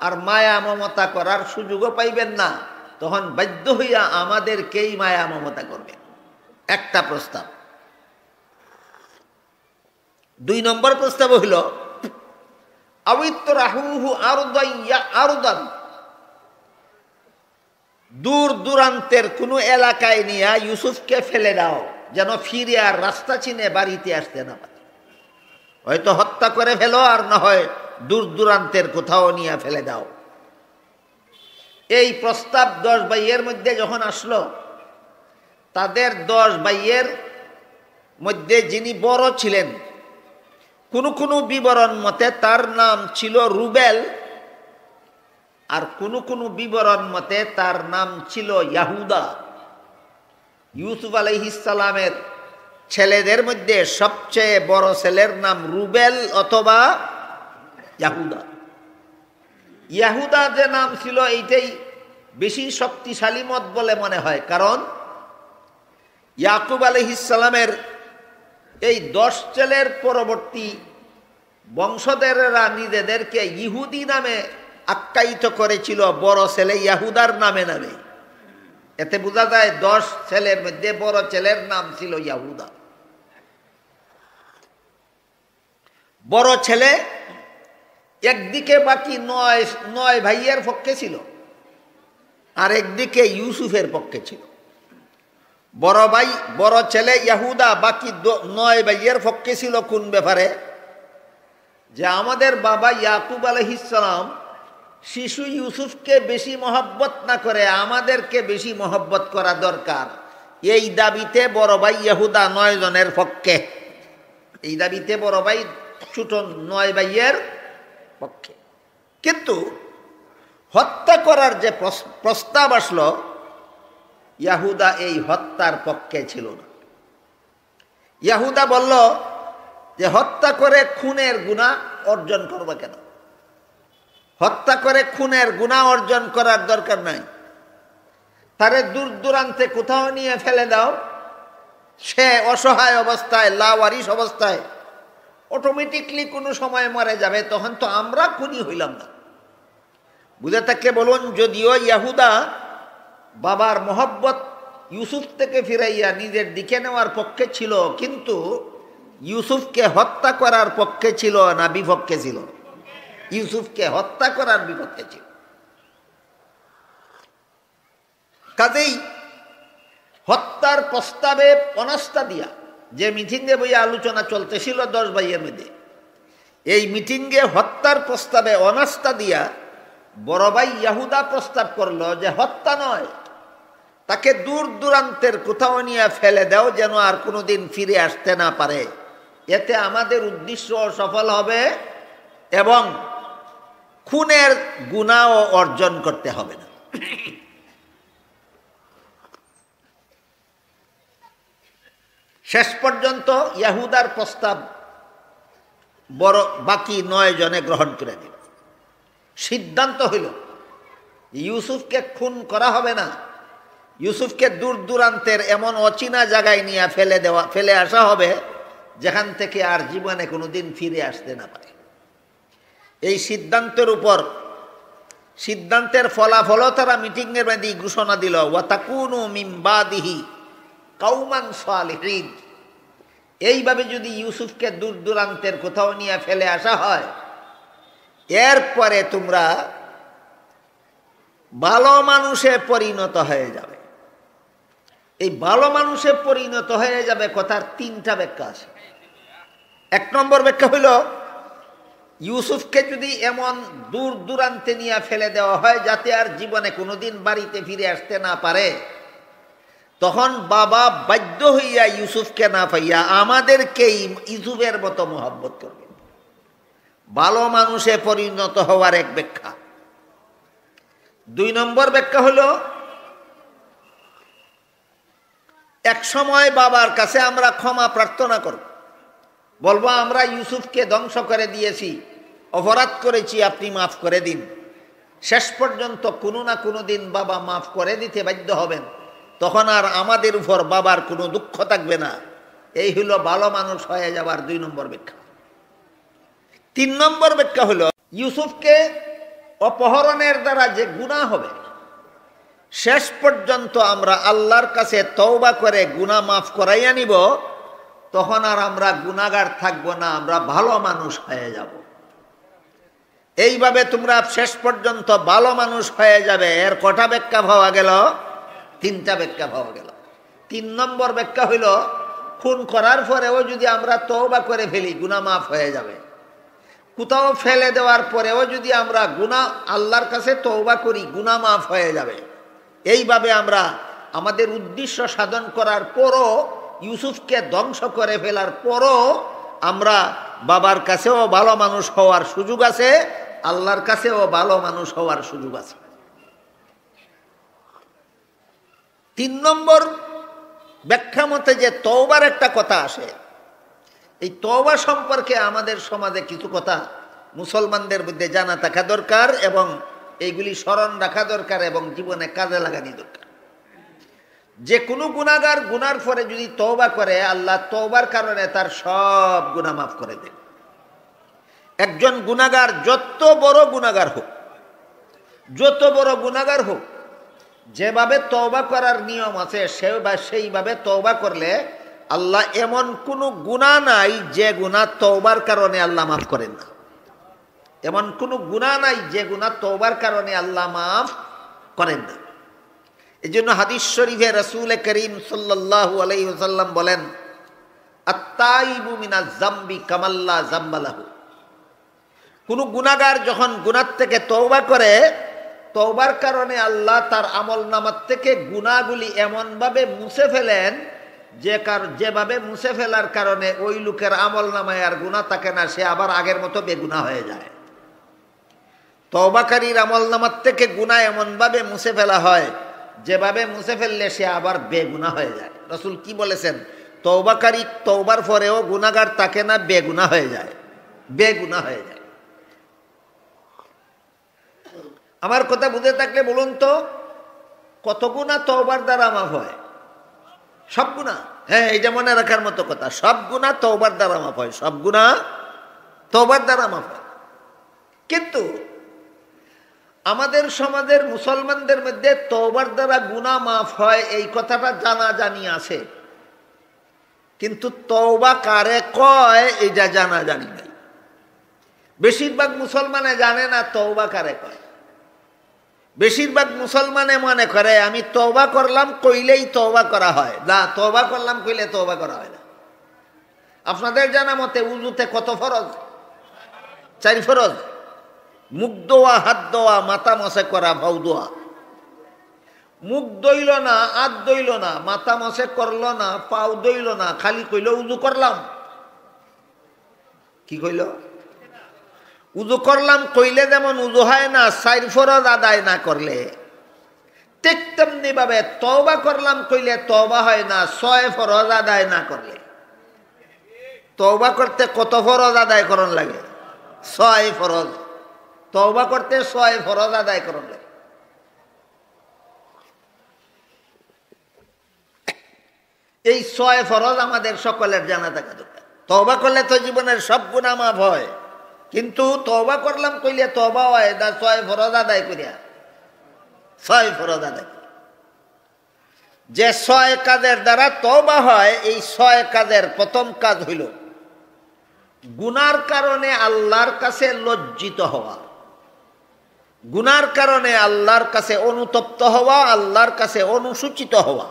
আর মায়া মমতা করার সুযোগও পাইবেন না। তখন বাধ্য হইয়া আমাদেরকেই মায়া মমতা করবে। একটা প্রস্তাব। 2 নম্বর প্রস্তাব হইল, দূর দূরান্তের কোনো এলাকায় নিয়ে ইউসুফকে ফেলে দাও, যেন ফিরে আর রাস্তা চিনে বাড়িতে আসতে না পারে। হয়তো হত্যা করে ফেলো, আর না হয় দূর দূরান্তের কোথাও নিয়ে ফেলে দাও। এই প্রস্তাব 10 ভাইয়ের মধ্যে যখন আসলো, তাদের 10 ভাইয়ের মধ্যে যিনি বড় ছিলেন, কোনো বিবরণ মতে তার নাম ছিল রুবেল, আর কোনো বিবরণ মতে তার নাম ছিল ইয়াহুদা। ইউসুফ আলাইহিস সালামের ছেলেদের মধ্যে সবচেয়ে বড় ছেলের নাম রুবেল অথবা ইয়াহুদা। ইয়াহুদা যে নাম ছিল, এইটাই বেশি শক্তিশালী মত বলে মনে হয়। কারণ ইয়াকুব আলাইহিস সালামের এই 10 ছেলের পরবর্তী বংশধরেরা নিজেদেরকে ইহুদি নামে আখ্যায়িত করেছিল, বড় ছেলে ইয়াহুদার নামে। এতে বোঝা যায় 10 ছেলের মধ্যে বড় ছেলের নাম ছিল ইয়াহুদা। বড় ছেলে একদিকে বাকি 9 ভাইয়ের পক্ষে ছিল, আর একদিকে ইউসুফের পক্ষে ছিল। বড় ছেলে ইয়াহুদা বাকি 9 ভাইয়ের পক্ষে ছিল কোন ব্যাপারে? যে আমাদের বাবা ইয়াকুব আলাইহিস সালাম শিশু ইউসুফকে বেশি মহব্বত না করে আমাদেরকে বেশি মহব্বত করা দরকার। এই দাবিতে বড় ভাই ইয়াহুদা 9 জনের পক্ষে। এই দাবিতে বড় ভাই ছোট 9 ভাইয়ের পক্ষে। কিন্তু হত্যা করার যে প্রস্তাব আসলো, ইয়াহুদা এই হত্যার পক্ষে ছিল না। ইয়াহুদা বলল যে হত্যা করে খুনের গুনাহ অর্জন করবে কেন? হত্যা করে খুনের গুনাহ অর্জন করার দরকার নাই। তারে দূর দূরান্তে কোথাও নিয়ে ফেলে দাও, সে অসহায় অবস্থায়, লাওয়ারিস অবস্থায় অটোমেটিকলি কোনো সময় মরে যাবে। তখন তো আমরা খুনি হইলাম না। বুঝে থাকলে বলুন, যদিও ইয়াহুদা বাবার মহব্বত ইউসুফ থেকে ফিরাইয়া নিজের দিকে নেওয়ার পক্ষে ছিল, কিন্তু ইউসুফকে হত্যা করার পক্ষে ছিল না বিপক্ষে ছিল? ইউসুফকে হত্যা করার বিপক্ষে ছিল। কাজেই হত্যার প্রস্তাবে অনাস্থা দিয়া, যে মিটিংয়ে বইয়া আলোচনা চলতেছিল 10 ভাইয়ের মধ্যে, এই মিটিংয়ে হত্যার প্রস্তাবে অনাস্থা দিয়া বড় ভাই ইয়াহুদা প্রস্তাব করলো যে হত্যা নয়, তাকে দূর দূরান্তের কোথাও নিয়ে ফেলে দাও যেন আর কোনোদিন ফিরে আসতে না পারে। এতে আমাদের উদ্দেশ্য সফল হবে এবং খুনের গুনাহও অর্জন করতে হবে না। শেষ পর্যন্ত ইয়াহুদার প্রস্তাব বড় বাকি 9 জনে গ্রহণ করে দিল। সিদ্ধান্ত হইল ইউসুফকে খুন করা হবে না, ইউসুফকে দূর দূরান্তের এমন অচেনা জায়গায় নিয়ে ফেলে আসা হবে যেখান থেকে আর জীবনে কোনোদিন ফিরে আসতে না পারে। এই সিদ্ধান্তের ফলাফলও তারা মিটিংয়ের মধ্যে ঘোষণা দিল, ওয়াতাকুনু মিন বাদিহি কাওমান সালিহিন। এইভাবে যদি ইউসুফকে দূর দূরান্তের কোথাও নিয়ে ফেলে আসা হয়, এরপরে তোমরা ভালো মানুষে পরিণত হয়ে যাবে। এই ভালো মানুষে পরিণত হয়ে যাবে কথার 3টা ব্যাখ্যা আছে। 1 নম্বর ব্যাখ্যা হইল, ইউসুফকে যদি এমন দূর দূরান্তে নিয়ে ফেলে দেওয়া হয় যাতে আর জীবনে কোনোদিন বাড়িতে ফিরে আসতে না পারে, তখন বাবা বাধ্য হইয়া ইউসুফকে না পাইয়া আমাদেরকেই ইউসুফের মতো মহব্বত করবে। ভালো মানুষে পরিণত হওয়ার এক ব্যাখ্যা। 2 নম্বর ব্যাখ্যা হলো, এক সময় বাবার কাছে আমরা ক্ষমা প্রার্থনা করব, বলবো আমরা ইউসুফকে ধ্বংস করে দিয়েছি, অপরাধ করেছি, আপনি মাফ করে দিন। শেষ পর্যন্ত কোনো না কোনো দিন বাবা মাফ করে দিতে বাধ্য হবেন, তখন আর আমাদের উপর বাবার কোনো দুঃখ থাকবে না। এই হলো ভালো মানুষ হয়ে যাবার 2 নম্বর ব্যাখ্যা। 3 নম্বর ব্যাখ্যা হলো, ইউসুফকে অপহরণের দ্বারা যে গুনাহ হবে, শেষ পর্যন্ত আমরা আল্লাহর কাছে তওবা করে গুনাহ মাফ করাইয়া নিব, তখন আর আমরা গুনাহগার থাকব না, আমরা ভালো মানুষ হয়ে যাব। এইভাবে তোমরা শেষ পর্যন্ত ভালো মানুষ হয়ে যাবে। এর কটা ব্যাখ্যা পাওয়া গেল? 3টা ব্যাখ্যা পাওয়া গেল। 3 নম্বর ব্যাখ্যা হইল, খুন করার পরেও যদি আমরা তওবা করে ফেলি গুনাহ মাফ হয়ে যাবে। কোথাও ফেলে দেওয়ার পরেও যদি আমরা গুনাহ আল্লাহর কাছে তওবা করি গুনাহ মাফ হয়ে যাবে। এইভাবে আমরা আমাদের উদ্দেশ্য সাধন করার পরও, ইউসুফকে ধ্বংস করে ফেলার পরও আমরা বাবার কাছেও ভালো মানুষ হওয়ার সুযোগ আছে, আল্লাহর কাছেও ভালো মানুষ হওয়ার সুযোগ আছে। 3 নম্বর ব্যাখ্যা মতে যে তওবার একটা কথা আসে, এই তওবা সম্পর্কে আমাদের সমাজে কিছু কথা মুসলমানদের মধ্যে জানা থাকা দরকার এবং এইগুলি স্মরণ রাখা দরকার এবং জীবনে কাজে লাগানি দরকার। যে কোনো গুনাহগার গুনার পরে যদি তওবা করে, আল্লাহ তওবার কারণে তার সব গুনাহ মাফ করে দেন। একজন গুনাহগার যত বড় গুনাহগার হোক, যেভাবে তওবা করার নিয়ম আছে সেইভাবে তওবা করলে আল্লাহ এমন কোনো গুনাহ নাই যে গুনাহ তওবার কারণে আল্লাহ মাফ করেন না। এমন কোনো গুনাহ নাই যে গুনাহ তওবার কারণে আল্লাহ মাফ করেন না। এই জন্য হাদিস শরীফে রাসূল করিম সাল্লাল্লাহু আলাইহি ওয়াসাল্লাম বলেন, আত-তাইবু মিনাজ যামবি কামাল্লা যামবা লাহু। কোন গুনাহগার যখন গুনাহ থেকে তওবা করে, তওবার কারণে আল্লাহ তার আমলনামার থেকে গুনাহগুলি এমনভাবে মুছে ফেলেন যেভাবে মুছে ফেলার কারণে ওই লোকের আমলনামায় আর গুনাহ থাকে না, সে আবার আগের মতো বেগুনাহ হয়ে যায়। তওবাকারীর আমলনামার থেকে গুনাহ এমনভাবে মুছে ফেলা হয় যেভাবে মুছে ফেললে সে আবার বেগুনাহ হয়ে যায়। রাসূল কি বলেছেন? তওবাকারী তওবার পরেও গুনাহগার থাকে না, বেগুনাহ হয়ে যায়। আমার কথা বুঝে থাকলে বলুন তো, কত গুনাহ তওবার দ্বারা মাফ হয়? সব গুনাহ। হ্যাঁ, এটা মনে রাখার মতো কথা, সব গুনাহ তওবার দ্বারা মাফ হয়, সব গুনাহ তওবার দ্বারা মাফ হয়। কিন্তু আমাদের সমাজের মুসলমানদের মধ্যে তওবার দ্বারা গুনাহ মাফ হয় এই কথাটা জানাজানি আছে, কিন্তু তওবা কারে কয় এটা জানাজানি নাই। বেশিরভাগ মুসলমানে জানে না তওবা কারে কয়। বেশিরভাগ মুসলমানে মনে করে আমি তওবা করলাম কইলেই তওবা করা হয়। না, তওবা করলাম কইলে তওবা করা হয় না। আপনাদের জানা মতে উযুতে কত ফরজ? 4 ফরজ। মুখ দোয়া, হাত দোয়া, মাথা মশে করা, ভাউ দোয়া। মুখ দইল না, হাত দইল না, মাথা মশে করল না, পাও দইল না, খালি কইল উজু করলাম। কি কইল? উজু করলাম কইলে যেমন উজু হয় না 4 ফরজ আদায় না করলে, ঠিক তেমনি ভাবে তওবা করলাম কইলে তওবা হয় না 6 ফরজ আদায় না করলে। তওবা করতে কত ফরজ আদায় করন লাগে? 6 ফরজ। তওবা করতে 6 ফরজ আদায় করন লাগে। এই 6 ফরজ আমাদের সকলের জানা থাকা দরকার। তওবা করলে তো জীবনের সব গুনাহ মাফ হয়, কিন্তু তওবা করলাম কইলে তওবা হয় না 6 ফরজ আদায় করিয়া। 6 ফরজ আদায় যে 6 কাজের দ্বারা তওবা হয়, এই 6 কাজের প্রথম কাজ হইল গুনার কারণে আল্লাহর কাছে লজ্জিত হওয়া, গুনার কারণে আল্লাহর কাছে অনুতপ্ত হওয়া, আল্লাহর কাছে অনুসূচিত হওয়া।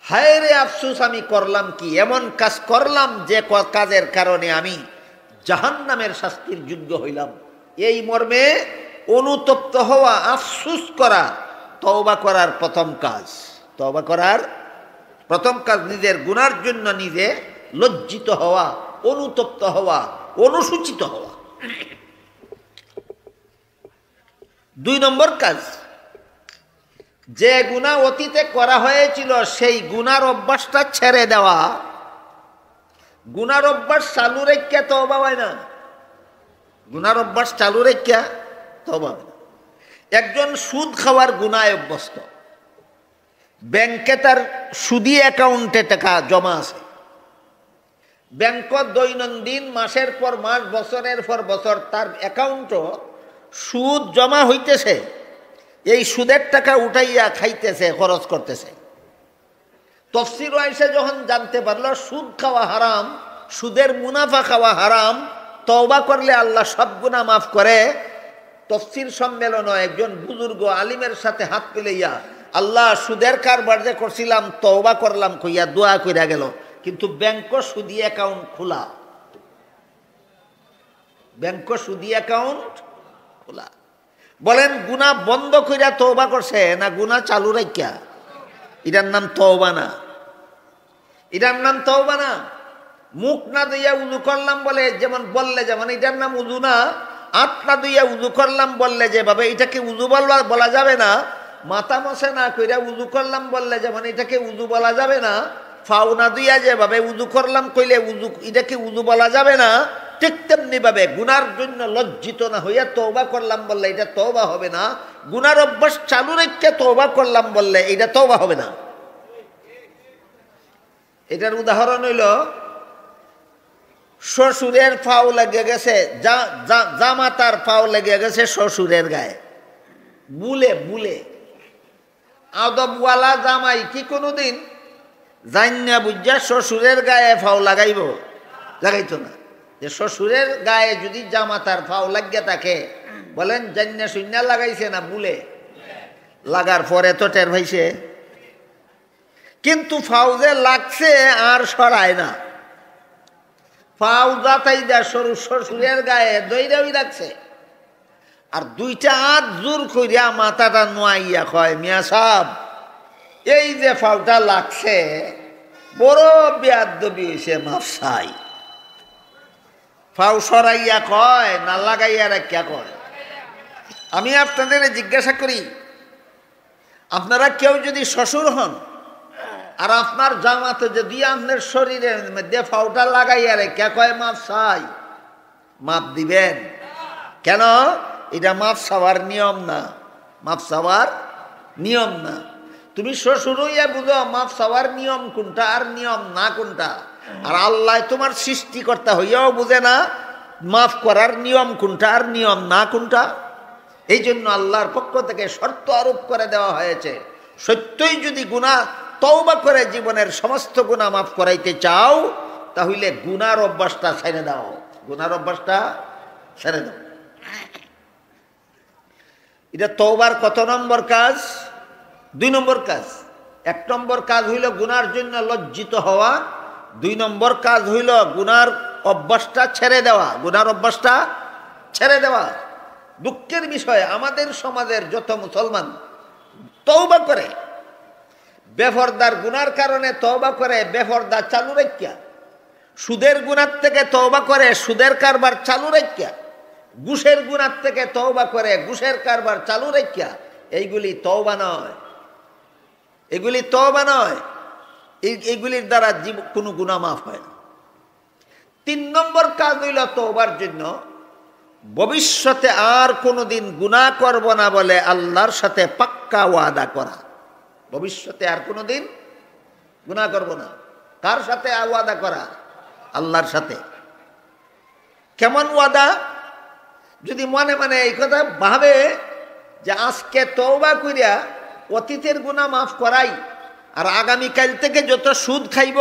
হায় রে আফসোস, আমি করলাম কি, এমন কাজ করলাম যে কাজের কারণে আমি জাহান্নামের শাস্তির যোগ্য হইলাম। এই মর্মে অনুতপ্ত হওয়া, আফসোস করা তওবা করার প্রথম কাজ। তওবা করার প্রথম কাজ নিজের গুনার জন্য নিজে লজ্জিত হওয়া, অনুতপ্ত হওয়া, অনুসূচিত হওয়া। 2 নম্বর কাজ, যে গুনাহ অতীতে করা হয়েছিল সেই গুনার অভ্যাসটা ছেড়ে দেওয়া। গুনার অভ্যাস চালু রেখে তওবা হয় না, গুনার অভ্যাস চালু রেখে তওবা হয় না। একজন সুদ খাওয়ার গুনায় অভ্যস্ত, ব্যাংকে তার সুদি অ্যাকাউন্টে টাকা জমা আছে, ব্যাংকত দৈনন্দিন মাসের পর মাস, বছরের পর বছর তার অ্যাকাউন্টও সুদ জমা হইতেছে। এই সুদের টাকা উঠাইয়া খাইতেছে, খরচ করতেছে। তফসির আয়েশা যখন জানতে পারল সুদ খাওয়া হারাম, সুদের মুনাফা খাওয়া হারাম, তওবা করলে আল্লাহ সব গুনাহ মাফ করে, তফসির সম্মেলন একজন বুজুর্গ আলিমের সাথে হাত মিলাইয়া আল্লাহ সুদের কারবার যে করছিলাম তওবা করলাম কইয়া দোয়া কইরা গেল, কিন্তু ব্যাংক সুদি অ্যাকাউন্ট খোলা, ব্যাংক সুদি অ্যাকাউন্ট খোলা। বলেন গুনাহ বন্ধ কইরা তওবা করছে না গুনাহ চালু রাখিয়া? এটার নাম তওবা না, এটার নাম তওবা না। মুখ না ধুইয়া উযু করলাম বলে যেমন বললে যেমন এটার নাম উযু না। হাত না ধুইয়া উযু করলাম বললে যেভাবে এটাকে উযু বলা যাবে না। মাথা মশে না কইরা উযু করলাম বললে যেমন এটাকে উযু বলা যাবে না। ফাও না ধুইয়া যেভাবে উযু করলাম কইলে উযু, এটাকে উযু বলা যাবে না। ঠিক তেমনি ভাবে গুনার জন্য লজ্জিত না হইয়া তওবা করলাম বললে এটা তওবা হবে না। গুনার অভ্যাস চালু রেখে তওবা করলাম বললে এটা তওবা হবে না। এটার উদাহরণ হইল শ্বশুরের ফাও লেগে গেছে, জামাতার ফাও লেগে গেছে শ্বশুরের গায়ে, বুলে বুলে। আদবওয়ালা জামাই কি কোনোদিন জান্না বুঝা শ্বশুরের গায়ে ফাও লাগাইব? লাগাইতো না। যে শ্বশুরের গায়ে যদি জামাতার ফাও লাগিয়া থাকে, বলেন জান্না শূন্য লাগাইছে না বুলে? লাগার পরে তো টের ভাইছে, কিন্তু ফাও যে লাগছে আর সরায় না। ফাও যাতাই দেয় শ্বশুরের গায়ে দইরাই রাখছে, আর 2টা হাত জোর করিয়া মাথাটা নোয়াইয়া কয়, মিয়া সাহেব এই যে ফাওটা লাগছে বড় বেয়াদবি হয়েছে, মাফ চাই। ফাও সরাইয়া কয় না লাগাইয়া রাখিয়া কয়? আমি আপনাদের জিজ্ঞাসা করি, আপনারা কেউ যদি শ্বশুর হন আর আপনার জামাতে যদি আপনার শরীরের মধ্যে ফাওটা লাগাইয়া রেখে কয় মাফ চাই, মাফ দিবেন? কেন? এটা মাফ চাওয়ার নিয়ম না, মাফ চাওয়ার নিয়ম না। তুমি শ্বশুর হইয়া বুঝো মাফ চাওয়ার নিয়ম কোনটা আর নিয়ম না কোনটা। আর আল্লাহ তোমার সৃষ্টিকর্তা হইয়াও বুঝে না মাফ করার নিয়ম কোনটা আর নিয়ম না কোনটা। এই জন্য আল্লাহর পক্ষ থেকে শর্ত আরোপ করে দেওয়া হয়েছে, সত্যই যদি গুনাহ তওবা করে জীবনের সমস্ত গুনাহ মাফ করাইতে চাও, তাহলে গুনার অভ্যাসটা ছেড়ে দাও, গুনার অভ্যাসটা ছেড়ে দাও। এটা তওবার কত নম্বর কাজ? 2 নম্বর কাজ। 1 নম্বর কাজ হইল গুনার জন্য লজ্জিত হওয়া, 2 নম্বর কাজ হইল গুনার অভ্যাসটা ছেড়ে দেওয়া, গুনার অভ্যাসটা ছেড়ে দেওয়া। দুঃখের বিষয় আমাদের সমাজের যত মুসলমান তওবা করে, বেফরদার গুনার কারণে তওবা করে, বেফরদা চালু রাখিয়া, সুদের গুনার থেকে তওবা করে, সুদের কারবার চালু রাখিয়া, ঘুষের গুনার থেকে তওবা করে, ঘুষের কারবার চালু রাখিয়া, এইগুলি তওবা নয়, এগুলি তওবা নয়। এইগুলির দ্বারা কোনো গুনাহ মাফ হয় না। 3 নম্বর কাজ হইল তওবার জন্য ভবিষ্যতে আর কোনোদিন গুনাহ করব না বলে আল্লাহর সাথে পাক্কা ওয়াদা করা। ভবিষ্যতে আর কোনোদিন গুনাহ করব না। কার সাথে ওয়াদা করা? আল্লাহর সাথে। কেমন ওয়াদা? যদি মনে মনে এই কথা ভাবে যে আজকে তওবা কইরা অতীতের গুনাহ মাফ করাই, আর আগামীকাল থেকে যত সুদ খাইব,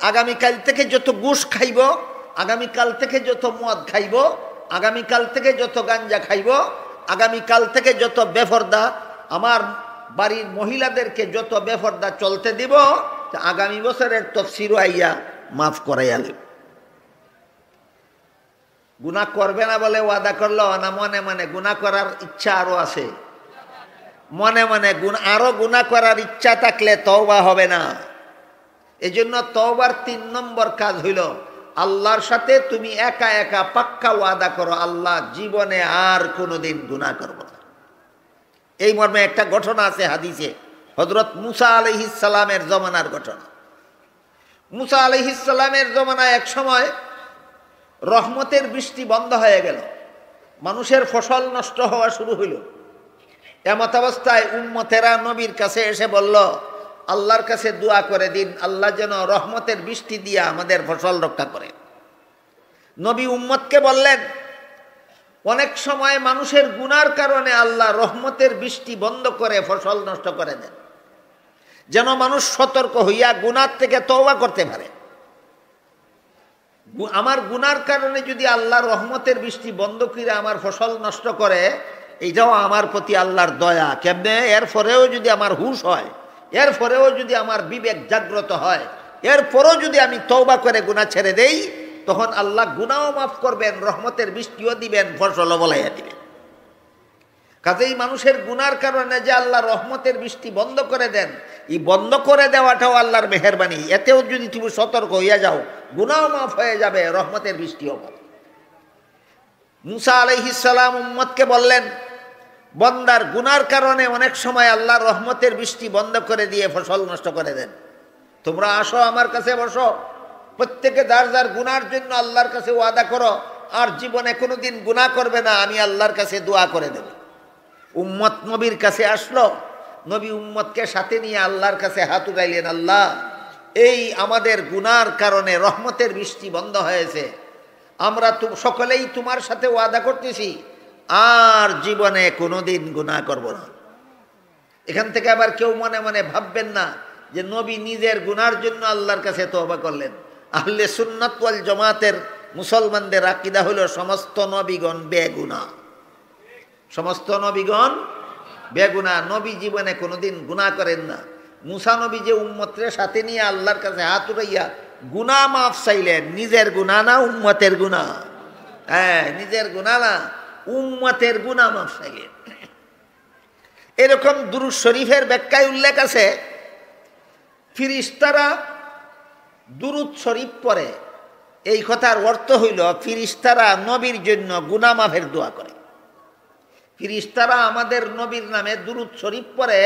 আগামীকাল থেকে যত ঘুষ খাইব, আগামীকাল থেকে যত মদ খাইব, আগামীকাল থেকে যত গাঞ্জা খাইব, আগামীকাল থেকে যত বেফরদা, আমার বাড়ির মহিলাদেরকে যত বেফরদা চলতে দিব, আগামী বছরের তফসিরও আইয়া মাফ করাইয়া দেব। গুনাহ করবে না বলে ওয়াদা করলো না, মনে মনে গুনাহ করার ইচ্ছা আরো আছে, মনে মনে আরো গুনাহ করার ইচ্ছা থাকলে তওবা হবে না। এজন্য তওবার 3 নম্বর কাজ হইল আল্লাহর সাথে তুমি একা একা পাক্কা ওয়াদা করো, আল্লাহ জীবনে আর কোনোদিন গুনাহ করব না। এই মর্মে একটা ঘটনা আছে হাদিসে, হযরত মুসা আলাইহিস সালামের জমানার ঘটনা। মুসা আলাইহিস সালামের জমানায় এক সময় রহমতের বৃষ্টি বন্ধ হয়ে গেল, মানুষের ফসল নষ্ট হওয়া শুরু হইল। এমত অবস্থায় উম্মতেরা নবীর কাছে এসে বলল, আল্লাহর কাছে দোয়া করে দিন, আল্লাহ যেন রহমতের বৃষ্টি দিয়ে আমাদের ফসল রক্ষা করে। নবী উম্মতকে বললেন, অনেক সময় মানুষের গুনার কারণে আল্লাহ রহমতের বৃষ্টি বন্ধ করে ফসল নষ্ট করে দেন, যেন মানুষ সতর্ক হইয়া গুনার থেকে তওবা করতে পারে। আমার গুনার কারণে যদি আল্লাহ রহমতের বৃষ্টি বন্ধ করে আমার ফসল নষ্ট করে, এইটাও আমার প্রতি আল্লাহর দয়া। কেমনে? এরপরেও যদি আমার হুঁশ হয়, এরপরেও যদি আমার বিবেক জাগ্রত হয়, এরপরও যদি আমি তওবা করে গুনাহ ছেড়ে দেই, তখন আল্লাহ গুনাহও মাফ করবেন, রহমতের বৃষ্টিও দিবেন, ফসলও বলাইয়া দিবেন। কাজেই মানুষের গুনার কারণে যে আল্লাহ রহমতের বৃষ্টি বন্ধ করে দেন, এই বন্ধ করে দেওয়াটাও আল্লাহর মেহেরবানি। এতেও যদি তুমি সতর্ক হইয়া যাও, গুনাহও মাফ হয়ে যাবে, রহমতের বৃষ্টিও পাবে। মুসা আলাইহিস সালাম উম্মতকে বললেন, বন্দার গুনার কারণে অনেক সময় আল্লাহ রহমতের বৃষ্টি বন্ধ করে দিয়ে ফসল নষ্ট করে দেন। তোমরা আসো, আমার কাছে বসো, প্রত্যেকে যার যার গুনার জন্য আল্লাহর কাছে ওয়াদা করো, আর জীবনে কোনোদিন গুনাহ করবে না, আমি আল্লাহর কাছে দোয়া করে দেব। উম্মত নবীর কাছে আসলো, নবী উম্মতকে সাথে নিয়ে আল্লাহর কাছে হাত উঠাইলেন, আল্লাহ, এই আমাদের গুনার কারণে রহমতের বৃষ্টি বন্ধ হয়েছে, আমরা সকলেই তোমার সাথে ওয়াদা করতেছি আর জীবনে কোনোদিন গুনাহ করব না। এখান থেকে আবার কেউ মনে মনে ভাববেন না যে নবী নিজের গুনার জন্য আল্লাহর কাছে তওবা করলেন। আহলে সুন্নাত ওয়াল জামাতের মুসলমানদের আকীদা হলো সমস্ত নবীগণ বেগুনাহ, সমস্ত নবীগণ বেগুনাহ। নবী জীবনে কোনোদিন গুনাহ করেন না। মুসা নবী যে উম্মতের সাথে নিয়ে আল্লাহর কাছে হাত উঠাইয়া গুনাহ মাফ চাইলেন, নিজের গুনাহ না উম্মতের গুনাহ, হ্যাঁ নিজের গুনাহ না উম্মতের গুনাহ মাফ চাইলেন। এরকম দুরূদ শরীফের ব্যাখ্যায় উল্লেখ আছে, ফিরিস্তারা দুরূদ শরীফ পড়ে, এই কথার অর্থ হইল ফিরিস্তারা নবীর জন্য গুনাহ মাফের দোয়া করে। ফিরিস্তারা আমাদের নবীর নামে দুরূদ শরীফ পড়ে,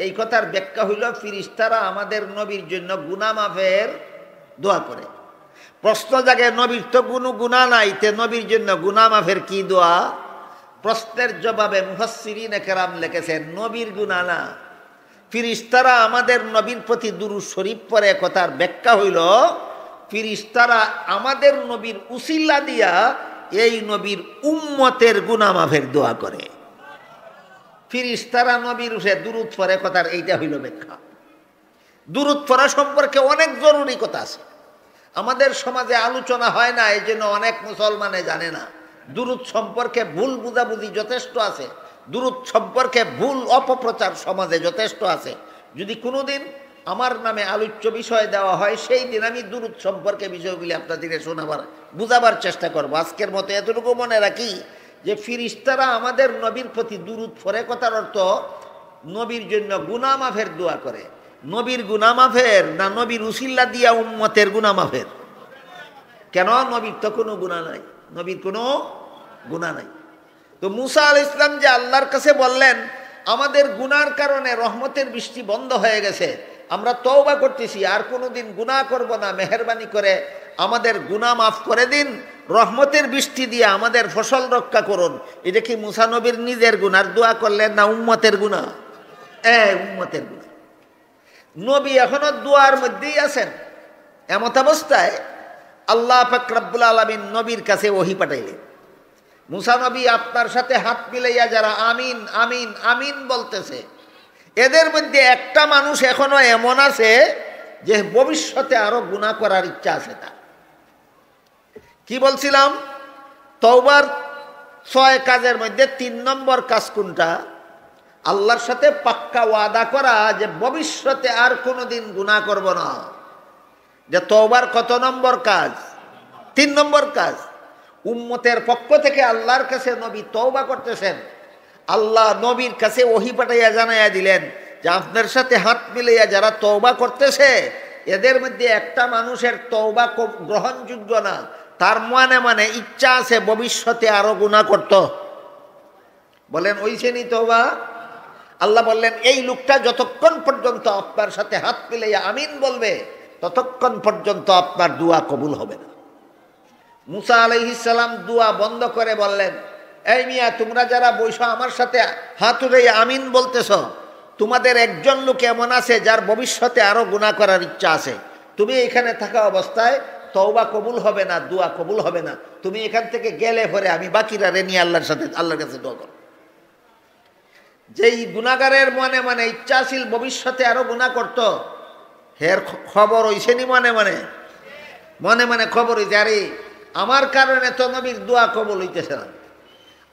এই কথার ব্যাখ্যা হইল ফিরিস্তারা আমাদের নবীর জন্য গুনাহ মাফের দোয়া করে। প্রশ্ন জাগে, নবীর তো কোনো গুনাহ নাই, তে নবীর জন্য গুনাহ মাফের কি দোয়া? প্রশ্নের জবাবে মুফাসসিরিনে কেরাম লিখেছেন, নবীর গুনাহ না, ফিরিস্তারা আমাদের নবীর প্রতি দুরূদ শরীফ পড়ে, কথার ব্যাখ্যা হইল ফিরিস্তারা আমাদের নবীর উসিলা দিয়া এই নবীর উম্মতের গুনাহ মাফের দোয়া করে। ফিরিস্তারা নবীর উপরে দুরূদ পড়ে, কথার এইটা হইল ব্যাখ্যা। দুরূদ পড়া সম্পর্কে অনেক জরুরি কথা আছে, আমাদের সমাজে আলোচনা হয় না, এই জন্য অনেক মুসলমানে জানে না। দুরূদ সম্পর্কে ভুল বুঝাবুঝি যথেষ্ট আছে, দুরূদ সম্পর্কে ভুল অপপ্রচার সমাজে যথেষ্ট আছে। যদি কোনোদিন আমার নামে আলোচ্য বিষয় দেওয়া হয়, সেই দিন আমি দুরূদ সম্পর্কে বিষয়গুলি আপনাদেরকে শোনাবার বুঝাবার চেষ্টা করব। আজকের মতো এতটুকু মনে রাখি যে ফিরিস্তারা আমাদের নবীর প্রতি দুরূদ পড়ে, কথার অর্থ নবীর জন্য গুনাহ মাফের দোয়া করে। নবীর গুনাহ মাফের না নবীর উসিল্লা দিয়া উম্মতের গুনাহ মাফের? কেন? নবীর তো কোনো গুনাহ নাই, নবীর কোনো গুনাহ নাই। তো মুসা আলাইহিস সালাম যে আল্লাহর কাছে বললেন আমাদের গুনার কারণে রহমতের বৃষ্টি বন্ধ হয়ে গেছে, আমরা তওবা করতেছি, আর কোনোদিন গুনাহ করব না, মেহেরবানি করে আমাদের গুনাহ মাফ করে দিন, রহমতের বৃষ্টি দিয়ে আমাদের ফসল রক্ষা করুন। এটা কি মুসা নবীর নিজের গুনার দোয়া করলেন না উম্মতের গুনাহ? উম্মতের গুনাহ। নবী এখনো দোয়ার মধ্যেই আছেন। এমত অবস্থায় আল্লাহ পাক রব্বুল আলামিন নবীর কাছে ওহী পাঠাইলেন, মুসা নবী আপনার সাথে হাত মিলাইয়া যারা আমিন আমিন আমিন বলতেছে, এদের মধ্যে একটা মানুষ এখনো এমন আছে যে ভবিষ্যতে আরো গুনাহ করার ইচ্ছা আছে তার। কি বলছিলাম? তওবার 6 কাজের মধ্যে 3 নম্বর কাজ কোনটা? আল্লাহর সাথে পাক্কা ওয়াদা করা যে ভবিষ্যতে আর কোনোদিন গুনাহ করব না। যে তওবার কত নম্বর কাজ? 3 নম্বর কাজ। উম্মতের পক্ষ থেকে আল্লাহর কাছে নবী তওবা করতেছেন, আল্লাহ নবীর কাছে ওহী পাঠাইয়া জানাইয়া দিলেন যে আপনার সাথে হাত মিলাইয়া যারা তওবা করতেছে এদের মধ্যে একটা মানুষের তওবা গ্রহণযোগ্য না, তার মানে মানে ইচ্ছা আছে ভবিষ্যতে আরো গুনাহ করত। বলেন ওইছেনি তওবা? আল্লাহ বললেন এই লোকটা যতক্ষণ পর্যন্ত আপনার সাথে হাত মিলাইয়া আমিন বলবে ততক্ষণ পর্যন্ত আপনার দোয়া কবুল হবে না। মুসা আলাইহিস সালাম দোয়া বন্ধ করে বললেন, এই মিয়া, তোমরা যারা বৈশ আমার সাথে হাত উঠাইয়া আমিন বলতেছ, তোমাদের একজন লোক এমন আছে যার ভবিষ্যতে আরো গুনাহ করার ইচ্ছা আছে। তুমি এখানে থাকা অবস্থায় তওবা কবুল হবে না, দোয়া কবুল হবে না। তুমি এখান থেকে গেলে পরে আমি বাকিরা নিয়ে আল্লাহর সাথে আল্লাহর কাছে দোয়া করব। যেই গুনাহগারের মনে মানে ইচ্ছা ছিল ভবিষ্যতে আরো গুনাহ করত, হের খবর হইছেনি মনে মনে মনে মনে খবর হইছে, আরে আমার কারণে তো নবীর দোয়া কবুল হইতেছে না,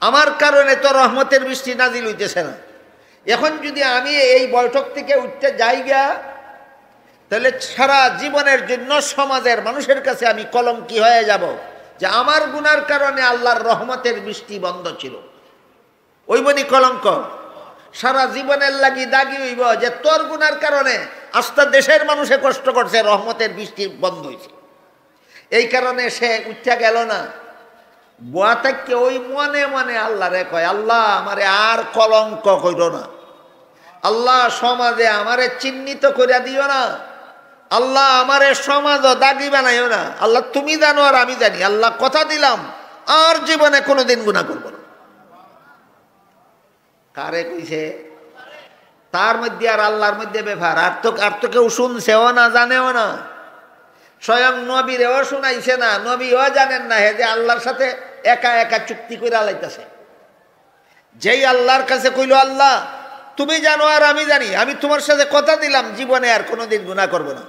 আমার কারণে তো রহমতের বৃষ্টি নাজিল হইতেছে না। এখন যদি আমি এই বৈঠক থেকে উঠতে যাইগা, তাহলে সারা জীবনের জন্য সমাজের মানুষের কাছে আমি কলঙ্কি হয়ে যাব যে আমার গুনার কারণে আল্লাহর রহমতের বৃষ্টি বন্ধ ছিল। ওইবনি কলঙ্ক সারা জীবনের লাগি দাগি হইব যে তোর গুনার কারণে আস্তা দেশের মানুষে কষ্ট করছে, রহমতের বৃষ্টি বন্ধ হয়েছে। এই কারণে সে উঠা গেল না, বুয়া থেকে ওই মনে মনে আল্লাহরে কয়, আল্লাহ আমারে আর কলঙ্ক কইরো না, আল্লাহ সমাজে আমারে চিহ্নিত কইরা দিও না, আল্লাহ আমারে সমাজও দাগি বানাইও না। আল্লাহ তুমি জানো আর আমি জানি, আল্লাহ কথা দিলাম আর জীবনে কোনোদিন গুনাহ করব না। কারে কইছে? তার মধ্যে আর আল্লাহর মধ্যে ব্যাপার। আর তো কেউ শুনছেও না, জানেও না, স্বয়ং নবীরেও শুনাইছে না, নবীও জানেন না হে যে আল্লাহর সাথে একা একা চুক্তি করে আলাইতেছে। যেই আল্লাহর কাছে কইল, আল্লাহ তুমি জানো আর আমি জানি, আমি তোমার সাথে কথা দিলাম জীবনে আর কোনোদিন গুনাহ করব না,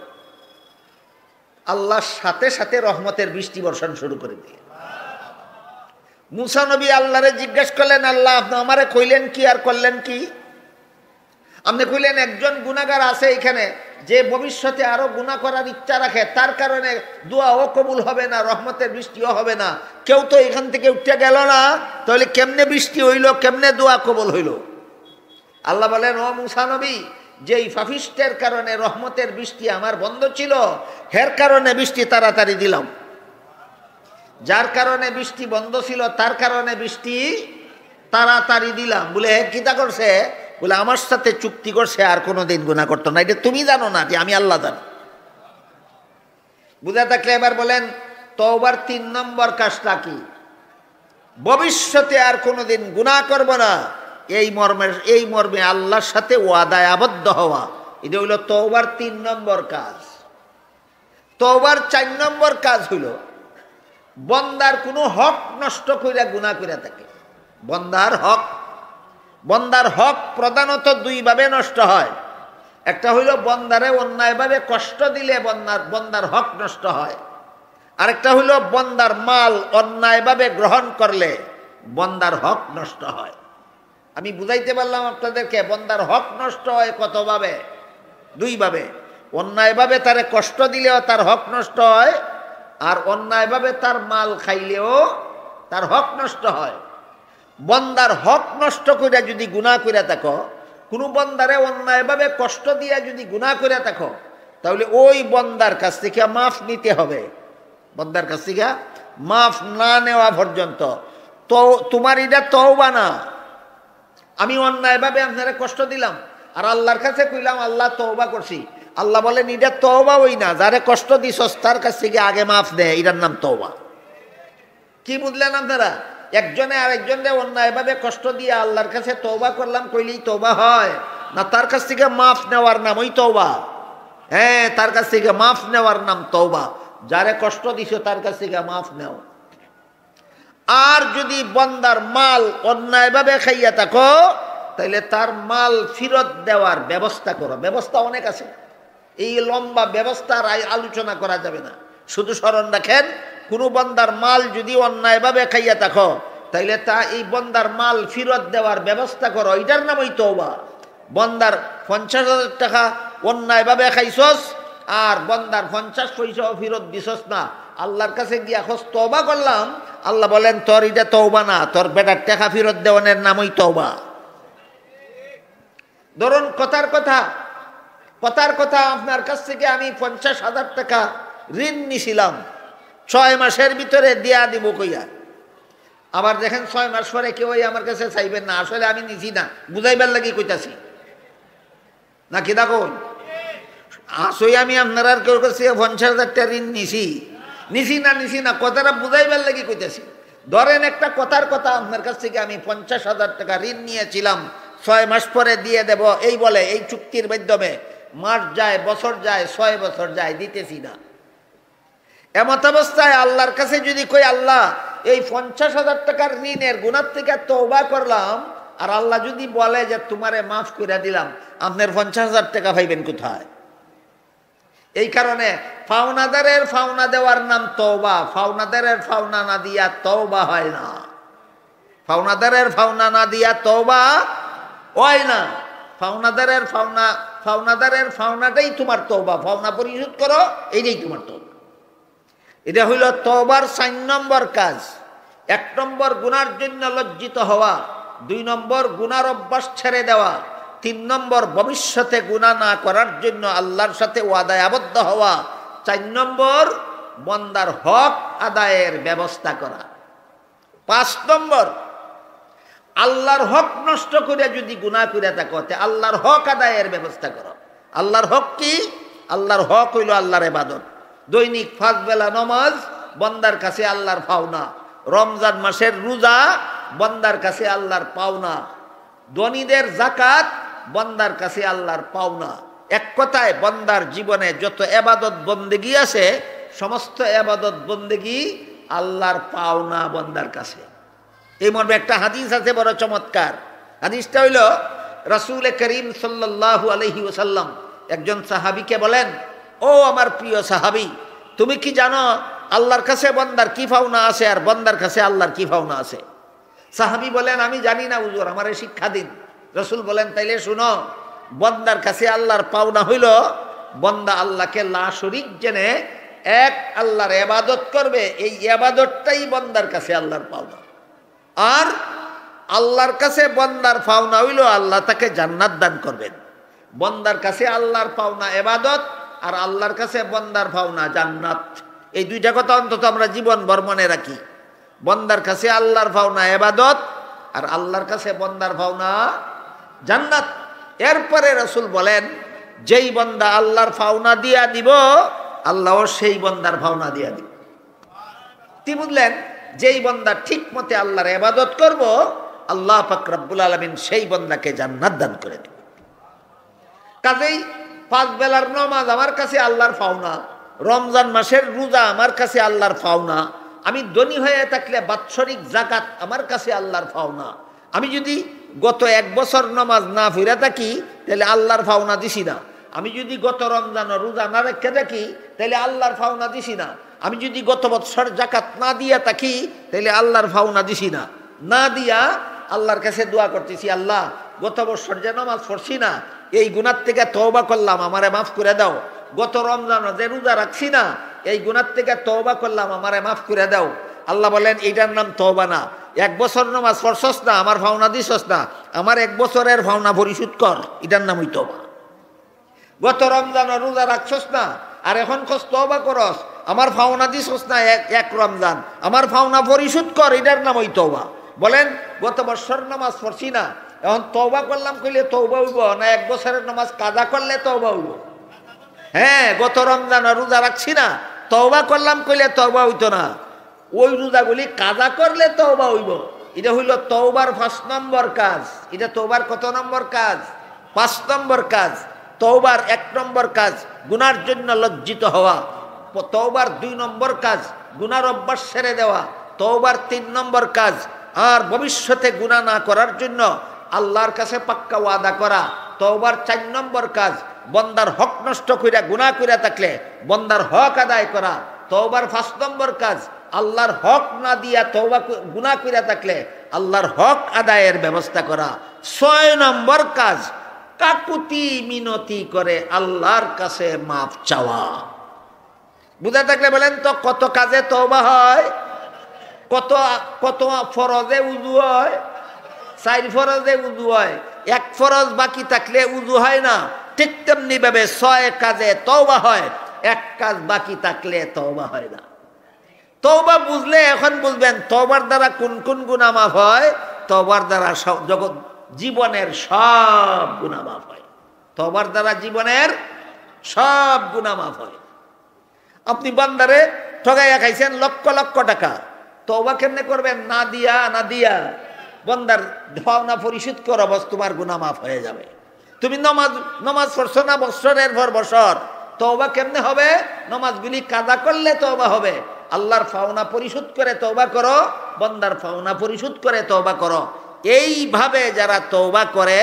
আল্লাহর সাথে সাথে রহমতের বৃষ্টি বর্ষণ শুরু করে দিয়ে। মুসা নবী আল্লাহরে জিজ্ঞেস করলেন, আল্লাহ আপনি আমারে কইলেন কি আর করলেন কি? আপনি কইলেন একজন গুনাহগার আছে এখানে যে ভবিষ্যতে আরো গুনাহ করার ইচ্ছা রাখে, তার কারণে দোয়াও কবুল হবে না, রহমতের বৃষ্টিও হবে না। কেউ তো এখান থেকে উঠে গেল না, তাহলে কেমনে বৃষ্টি হইল, কেমনে দোয়া কবুল হইল? আল্লাহ বলেন, ও মুসা নবী, যেই ফাফিস্টের কারণে রহমতের বৃষ্টি আমার বন্ধ ছিল, হের কারণে বৃষ্টি তাড়াতাড়ি দিলাম। যার কারণে বৃষ্টি বন্ধ ছিল তার কারণে বৃষ্টি তাড়াতাড়ি দিলাম। বলে কিতা করছে? বলে আমার সাথে চুক্তি করছে আর কোনোদিন গুনাহ করতো না। এটা তুমি জানো না, যে আমি আল্লাহ জানি। বুঝা থাকলে এবার বলেন তওবার 3 নম্বর কাজটা কি? ভবিষ্যতে আর কোনোদিন গুনাহ করব না, এই মর্মে আল্লাহর সাথে ওয়াদায় আবদ্ধ হওয়া। এটা হইল তওবার 3 নম্বর কাজ। তওবার 4 নম্বর কাজ হইল বন্দার কোনো হক নষ্ট কইরা গুনাহ কইরা থাকে। বন্দার হক প্রধানত 2 ভাবে নষ্ট হয়। একটা হইল বন্দারে অন্যায়ভাবে কষ্ট দিলে বন্দার হক নষ্ট হয়, আরেকটা হইল বন্দার মাল অন্যায়ভাবে গ্রহণ করলে বন্দার হক নষ্ট হয়। আমি বুঝাইতে পারলাম আপনাদেরকে, বন্দার হক নষ্ট হয় কতভাবে? 2 ভাবে। অন্যায়ভাবে তারে কষ্ট দিলেও তার হক নষ্ট হয়, আর অন্যায়ভাবে তার মাল খাইলেও তার হক নষ্ট হয়। বন্দার হক নষ্ট করে যদি গুনাহ করে থাকো, কোনো বন্দারে অন্যায়ভাবে কষ্ট দিয়ে যদি গুনাহ করে থাকো, তাহলে ওই বন্দার কাছ থেকে মাফ নিতে হবে। বন্দার কাছ থেকে মাফ না নেওয়া পর্যন্ত তো তোমার এটা তওবা না। আমি অন্যায়ভাবে আপনারা কষ্ট দিলাম আর আল্লাহর কাছে কইলাম আল্লাহ তওবা করছি, আল্লাহ বলেন এটা তওবা ওই না, যারে কষ্ট দিছস তার কাছ থেকে আগে মাফ দেয়, এটার নাম তওবা। কি বুঝলেন আপনারা? একজনে আরেকজনে অন্যায়ভাবে কষ্ট দিয়ে আল্লাহর কাছে তওবা করলাম কইলেই তওবা হয় না, তার কাছ থেকে মাফ নেওয়ার নাম ওই তওবা। হ্যাঁ, তার কাছ থেকে মাফ নেওয়ার নাম তওবা। যারে কষ্ট দিছো তার কাছ থেকে মাফ নেও। আর যদি বন্দার মাল অন্যায়ভাবে খাইয়া থাকো, তাহলে তার মাল ফেরত দেওয়ার ব্যবস্থা করো। ব্যবস্থা অনেক আছে, এই লম্বা ব্যবস্থার আলোচনা করা যাবে না। শুধু স্মরণ রাখেন, কোনো বন্দার মাল যদি অন্যায়ভাবে খাইয়া থাকো, তাইলে তা এই বন্দার মাল ফেরত দেওয়ার ব্যবস্থা করো, এটার নাম ওই তওবা। বন্দার 50,000 টাকা অন্যায়ভাবে খাইছস আর বন্দার 50 পয়সাও ফেরত দিছস না, আল্লাহর কাছে গিয়া খোঁজ তওবা করলাম, আল্লাহ বলেন তোর এটা তওবা না, তোর বেটার টাকা ফেরত দেওয়ানের নামই তওবা। ধরুন কথার কথা আপনার কাছ থেকে আমি 50,000 টাকা ঋণ নিছিলাম, 6 মাসের ভিতরে দিয়া দিব কইয়া। আবার দেখেন 6 মাস পরে কেউ আমার কাছে চাইবেন না, আসলে আমি নিছি না, বুঝাইবার লাগি কইতাছি নাকি? দেখুন আসই আমি আপনার আর কেউ কাছে 50,000 টাকা ঋণ নিছি না কথাটা বুঝাইবার লাগি কইতাছি। ধরেন একটা কথার কথা আপনার কাছ থেকে আমি 50,000 টাকা ঋণ নিয়েছিলাম, 6 মাস পরে দিয়ে দেব এই বলে, এই চুক্তির মাধ্যমে মাস যায়, বছর যায়, 6 বছর যায়, দিতেছি না। এমত অবস্থায় আল্লাহর কাছে যদি কই আল্লাহ এই 50,000 টাকার ঋণের গুনাহ থেকে তওবা করলাম, আর আল্লাহ যদি বলে যে তোমারে মাফ করে দিলাম, আপনার 50,000 টাকা পাইবেন কোথায়? এই কারণে ফাওনাদারের ফাওনা দেওয়ার নাম তওবা। ফাওনাদারের ফাওনা না দিয়া তওবা হয় না। ফাওনাদারের ফাওনা না দিয়া তওবা হয় না। ফাওনাদারের ফাওনাটাই তোমার তওবা। ফাওনা পরিশোধ করো, এইটাই তোমার তওবা। এটা হইল তওবার 4 নম্বর কাজ। 1 নম্বর গুনার জন্য লজ্জিত হওয়া, 2 নম্বর গুনার অভ্যাস ছেড়ে দেওয়া, 3 নম্বর ভবিষ্যতে গুনাহ না করার জন্য আল্লাহর সাথে ওয়াদায় আবদ্ধ হওয়া, 4 নম্বর বন্দার হক আদায়ের ব্যবস্থা করা, 5 নম্বর আল্লাহর হক নষ্ট করে যদি গুনাহ করে থাকো তে আল্লাহর হক আদায়ের ব্যবস্থা করো। আল্লাহর হক কি? আল্লাহর হক হইল আল্লাহর ইবাদত। দৈনিক 5 বেলা নামাজ বন্দার কাছে আল্লাহর পাওনা, রমজান মাসের রোজা বন্দার কাছে আল্লাহর পাওনা, ধনীদের যাকাত বন্দার কাছে আল্লাহর পাওনা। এক কথায় বন্দার জীবনে যত ইবাদত বন্দেগী আছে, সমস্ত ইবাদত বন্দেগী আল্লাহর পাওনা বন্দার কাছে। এই মর্মে একটা হাদিস আছে বড় চমৎকার। হাদিসটা হইল রাসূল করিম সাল্লাল্লাহু আলাইহি ওয়াসাল্লাম একজন সাহাবীকে বলেন, ও আমার প্রিয় সাহাবী, তুমি কি জানো আল্লাহর কাছে বন্দার কি পাওনা আছে আর বন্দার কাছে আল্লাহর কি পাওনা আছে? সাহাবী বলেন, আমি জানি না হুজুর, আমারে শিক্ষা দিন। রাসূল বলেন, তাইলে শুনো, বন্দার কাছে আল্লাহর পাওনা হইল বন্দা আল্লাহকে লা শরীক জেনে এক আল্লাহর ইবাদত করবে, এই ইবাদতটাই বন্দার কাছে আল্লাহর পাওনা। আর আল্লাহর কাছে বন্দার পাওনা হইল আল্লাহ তাকে জান্নাত দান করবেন। বন্দার কাছে আল্লাহর পাওনা ইবাদত আর আল্লাহর কাছে বন্দার পাওনা জান্নাত। এই দুইটা কথা অন্তত আমরা জীবনভর মনে রাখি। বন্দার কাছে আল্লাহর পাওনা ইবাদত আর আল্লাহর কাছে বন্দার পাওনা জান্নাত। এরপরে রাসূল বলেন, যেই বন্দা আল্লাহর পাওনা দিয়া দিব, আল্লাহও সেই বন্দার পাওনা দিয়া দিব। কি বুঝলেন? যেই বন্দা ঠিক মতে আল্লাহর ইবাদত করব, আল্লাহ পাক রব্বুল আলামিন সেই বন্দাকে জান্নাত দান করে দেবে। কাজেই 5 বেলার নামাজ আমার কাছে আল্লাহর পাওনা, রমজান মাসের রোজা আমার কাছে আল্লাহর পাওনা, আমি ধনী হয়ে থাকলে বাৎসরিক যাকাত আমার কাছে আল্লাহর পাওনা। আমি যদি গত 1 বছর নামাজ না ফিরে থাকি তাহলে আল্লাহর পাওনা দিছি না। আমি যদি গত রমজান রোজা না রেখে থাকি তাহলে আল্লাহর পাওনা দিছি না। আমি যদি গত বছর যাকাত না দিয়া থাকি তাহলে আল্লাহর পাওনা দিছি না। না দিয়া আল্লাহর কাছে দোয়া করতেছি, আল্লাহ গত বছর যে নামাজ পড়ছি না, এই গুনাহ থেকে তওবা করলাম, আমারে মাফ করে দাও। গত রমজান যে রোজা রাখছি না, এই গুনাহ থেকে তওবা করলাম, আমারে মাফ করে দাও। আল্লাহ বলেন এইটার নাম তওবা না। 1 বছর নামাজ পড়ছস না, আমার ফাওনা দিছস না, আমার 1 বছরের ফাওনা পরিশোধ কর, এটার নামই তওবা। গত রমজান রোজা রাখছস না, আর এখন খোঁজ তওবা করস, আমার ফাওনা দিছস না 1 রমজান, আমার ফাওনা পরিশোধ কর, এটার নামই তওবা। বলেন গত বছর নামাজ পড়ছি না, এখন তওবা করলাম কইলে তওবা হইব না 1 বছরের নামাজ কাজা করলে তওবা হইব? হ্যাঁ, গত রমজান রোজা রাখছি না, তওবা করলাম কইলে তওবা হইতো না, ওই রোজাগুলি কাজা করলে তওবা হইব। এটা হইল তওবার 5 নম্বর কাজ। এটা তওবার কত নম্বর কাজ? 5 নম্বর কাজ। তওবার 1 নম্বর কাজ গুনার জন্য লজ্জিত হওয়া। তওবার 2 নম্বর কাজ গুনার অভ্যাস ছেড়ে দেওয়া। তওবার 3 নম্বর কাজ আর ভবিষ্যতে গুনাহ না করার জন্য আল্লাহর কাছে পাক্কা ওয়াদা করা। তওবার 4 নম্বর কাজ বন্দার হক নষ্ট কইরা গুনাহ কইরা থাকলে বন্দার হক আদায় করা। তওবার 5 নম্বর কাজ আল্লাহর হক না দিয়া তওবা গুনাহ কইরা থাকলে আল্লাহর হক আদায়ের ব্যবস্থা করা। 6 নম্বর কাজ কাকুতি মিনতি করে আল্লাহর কাছে মাপ চাওয়া। বুঝা থাকলে বলেন তো কত কাজে তওবা হয়? কত কত ফরজে উযু হয়? 4 ফরজে উযু হয়, 1 ফরজ বাকি থাকলে উযু হয় না। ঠিক তেমনি ভাবে 6 কাজে তওবা হয়, 1 কাজ বাকি থাকলে তওবা হয় না। তওবা বুঝলে এখন বুঝবেন তওবার দ্বারা কোন কোন গুনাহ মাফ হয়। তওবার দ্বারা জগৎ জীবনের সব গুনাহ মাফ হয়। তওবার দ্বারা জীবনের সব গুনাহ মাফ হয়। আপনি বান্দারে ঠগাইয়া খাইছেন লক্ষ লক্ষ টাকা, তওবা কেমনে করবেন? না দিয়া বান্দার ভাবনা পরিশোধ করো, বস তোমার গুনাহ মাফ হয়ে যাবে। তুমি নমাজ পড়ছো না বছরের পর বছর, তওবা কেমনে হবে? নমাজগুলি কাজা করলে তওবা হবে। আল্লাহর ফাওনা পরিশোধ করে তওবা করো, বান্দার ফাওনা পরিশোধ করে তওবা করো। এইভাবে যারা তওবা করে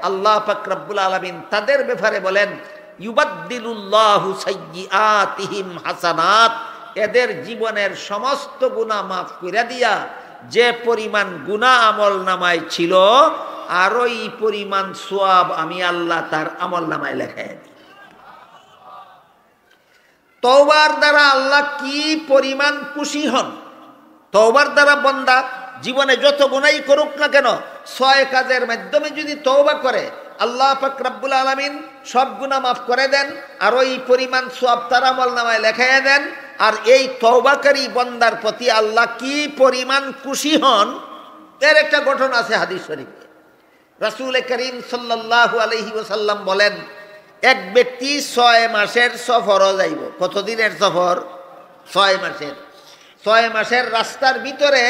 আল্লাহ পাক রব্বুল আলামিন তাদের ব্যাপারে বলেন ইউবাদদিলুল্লাহু সাইয়্যাতিহিম হাসানাত। এদের জীবনের সমস্ত গুনাহ মাফ করে দিয়া যে পরিমাণ গুনাহ আমল নামায় ছিল আর ওই পরিমাণ সওয়াব আমি আল্লাহ তার আমল নামায় লেখায় দিই। তওবার দ্বারা আল্লাহ কি পরিমাণ খুশি হন। তওবার দ্বারা বান্দা জীবনে যত গুনাহই করুক না কেন, 6 কাজের মাধ্যমে যদি তওবা করে আল্লাহ পাক রব্বুল আলামিন সব গুনাহ মাফ করে দেন আর ওই পরিমাণ সওয়াব তার আমলনামায় লেখায়া দেন। আর এই তওবাকারী বান্দার প্রতি আল্লাহ কি পরিমাণ খুশি হন এর একটা ঘটনা আছে হাদিস শরীফে। রাসূল করিম সাল্লাল্লাহু আলাইহি ওয়াসাল্লাম বলেন, এক ব্যক্তি 6 মাসের সফরও যাইব। কতদিনের সফর? 6 মাসের। 6 মাসের রাস্তার ভিতরে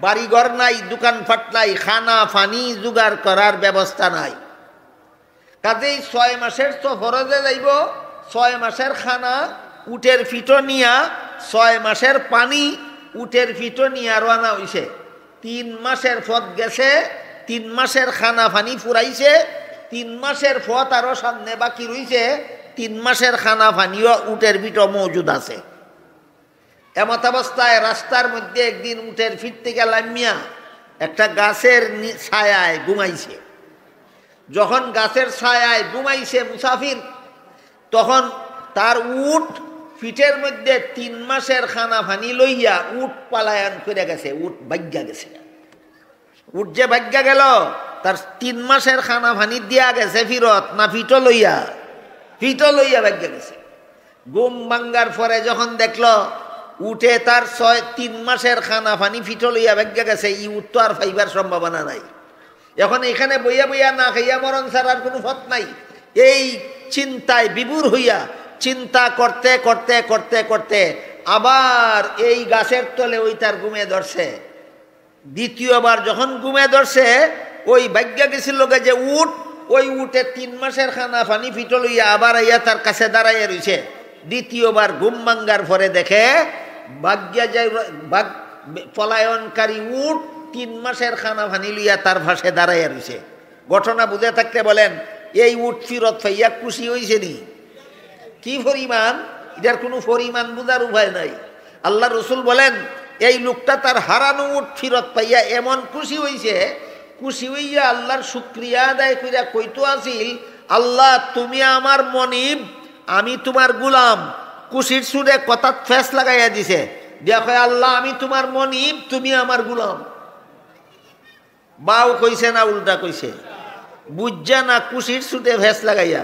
বাড়িঘর নাই, দোকানপাট নাই, খানা পানি জোগাড় করার ব্যবস্থা নাই। কাজেই 6 মাসের সফরে যাইব, 6 মাসের খানা উটের ফিটো নিয়া, 6 মাসের পানি উটের ফিটো নিয়া রওনা হইছে। 3 মাসের পথ গেছে, 3 মাসের খানা পানি ফুরাইছে, 3 মাসের পথ আরো সামনে বাকি রইছে, 3 মাসের খানা পানিও উটের ফিটো মজুদ আছে। এমত অবস্থায় রাস্তার মধ্যে একদিন উটের ফিট থেকে লামিয়া একটা গাছের ছায়ায় ঘুমাইছে। যখন গাছের ছায়ায় ঘুমাইছে মুসাফির, তখন তার উট ফিটের মধ্যে 3 মাসের খানা পানি লইয়া উট পালায়ন করে গেছে। উট ভাগ্যা গেছে। উট যে ভাগ্যা গেল, তার 3 মাসের খানা পানি দিয়া গেছে ফিরত না ফিটো লইয়া? ফিটো লইয়া ভাগ্যা গেছে। ঘুম ভাঙ্গার পরে যখন দেখলো উঠে তার 3 মাসের খানা পানি ফিটো লইয়া ভাগ্যা গেছে, ই উট তো আর ফাইবার সম্ভাবনা নাই। এখন এখানে বইয়া বইয়া না খাইয়া মরণ ছাড়ার কোনো পথ নাই। এই চিন্তায় বিভোর হইয়া চিন্তা করতে করতে করতে করতে আবার এই গাছের তলে ওই তার ঘুমে ধরছে। দ্বিতীয়বার যখন ঘুমে ধরছে, ওই ভাগ্যা গেছিল যে উট, ওই উটে 3 মাসের খানা পানি ফিটো লইয়া আবার আইয়া তার কাছে দাঁড়াইয়া রইছে। দ্বিতীয়বার ঘুম ভাঙ্গার পরে দেখে ভাগ্যা যায় পলায়নকারী উট 3 মাসের খানা পানি লইয়া তার ভাসে দাঁড়াইয়া রইছে। ঘটনা বুঝে থাকতে বলেন এই উট ফিরত পাইয়া খুশি হইছে নি? কি পরিমাণ, এটার কোনো পরিমাণ বুঝার উপায় নাই। আল্লাহ রসুল বলেন এই লোকটা তার হারানো উট ফিরত পাইয়া এমন খুশি হইছে, খুশি হইয়া আল্লাহর শুকরিয়া আদায় কইরা কইতো আসিল, আল্লাহ তুমি আমার মনিব, আমি তোমার গুলাম। খুশির সুরে কথা ফেস লাগাইয়া দিছে, দিয়া কয় আল্লাহ আমি তোমার মনিব, তুমি আমার গুলাম। বাউ কইছে না উল্টা কইছে? বুঝা না কুশির ছুটে ভেস লাগাইয়া?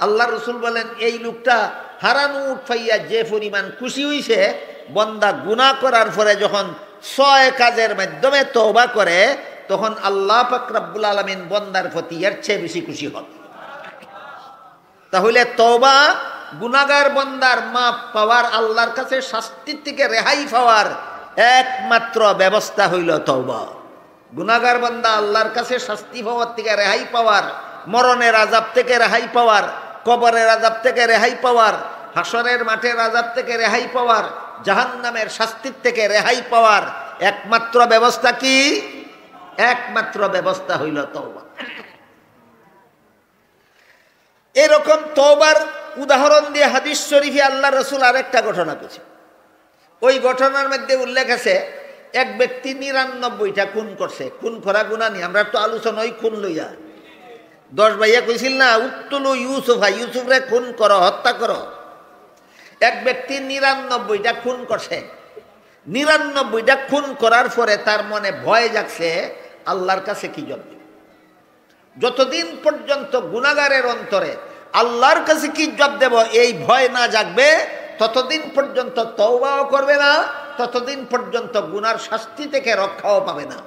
আল্লাহ রসুল বলেন এই লোকটা হারানো উঠ পাইয়া যে পরিমাণ খুশি হইছে, বন্দা গুনাহ করার পরে যখন 6 কাজের মাধ্যমে তওবা করে তখন আল্লাহ পাক রব্বুল আলামিন বন্দার প্রতি এর চেয়ে বেশি খুশি হন। তাহলে তওবা গুনাহগার বন্দার মাপ পাওয়ার, আল্লাহর কাছে শাস্তির থেকে রেহাই পাওয়ার একমাত্র ব্যবস্থা হইল তওবা। গুনাহগার বান্দা আল্লাহর কাছে শাস্তি পাওয়ার থেকে রেহাই পাওয়ার, মরণের আযাব থেকে রেহাই পাওয়ার, কবরের আযাব থেকে রেহাই পাওয়ার, হাসরের মাঠের আযাব থেকে রেহাই পাওয়ার, জাহান্নামের শাস্তির থেকে রেহাই পাওয়ার একমাত্র ব্যবস্থা কি? একমাত্র ব্যবস্থা হইল তওবা। এরকম তওবার উদাহরণ দিয়ে হাদিস শরীফে আল্লাহ রসুল আরেকটা ঘটনা করেছে। ওই ঘটনার মধ্যে উল্লেখ আছে এক ব্যক্তি ৯৯টা খুন করছে। খুন করা গুনাহ নি, আমরা তো আলোচনা ওই খুন লইয়া 10 ভাইয়া কইছিল না, উত্তুলু ইউসুফা, ইউসুফরে খুন করো, হত্যা করো। এক ব্যক্তি ৯৯টা খুন করছে। ৯৯টা খুন করার পরে তার মনে ভয় জাগছে, আল্লাহর কাছে কি জবাব দেব? যতদিন পর্যন্ত গুনাহগারের অন্তরে আল্লাহর কাছে কি জবাব দেব এই ভয় না জাগবে, ততদিন পর্যন্ত তওবাও করবে না, ততদিন পর্যন্ত গুনার শাস্তি থেকে রক্ষাও পাবে না।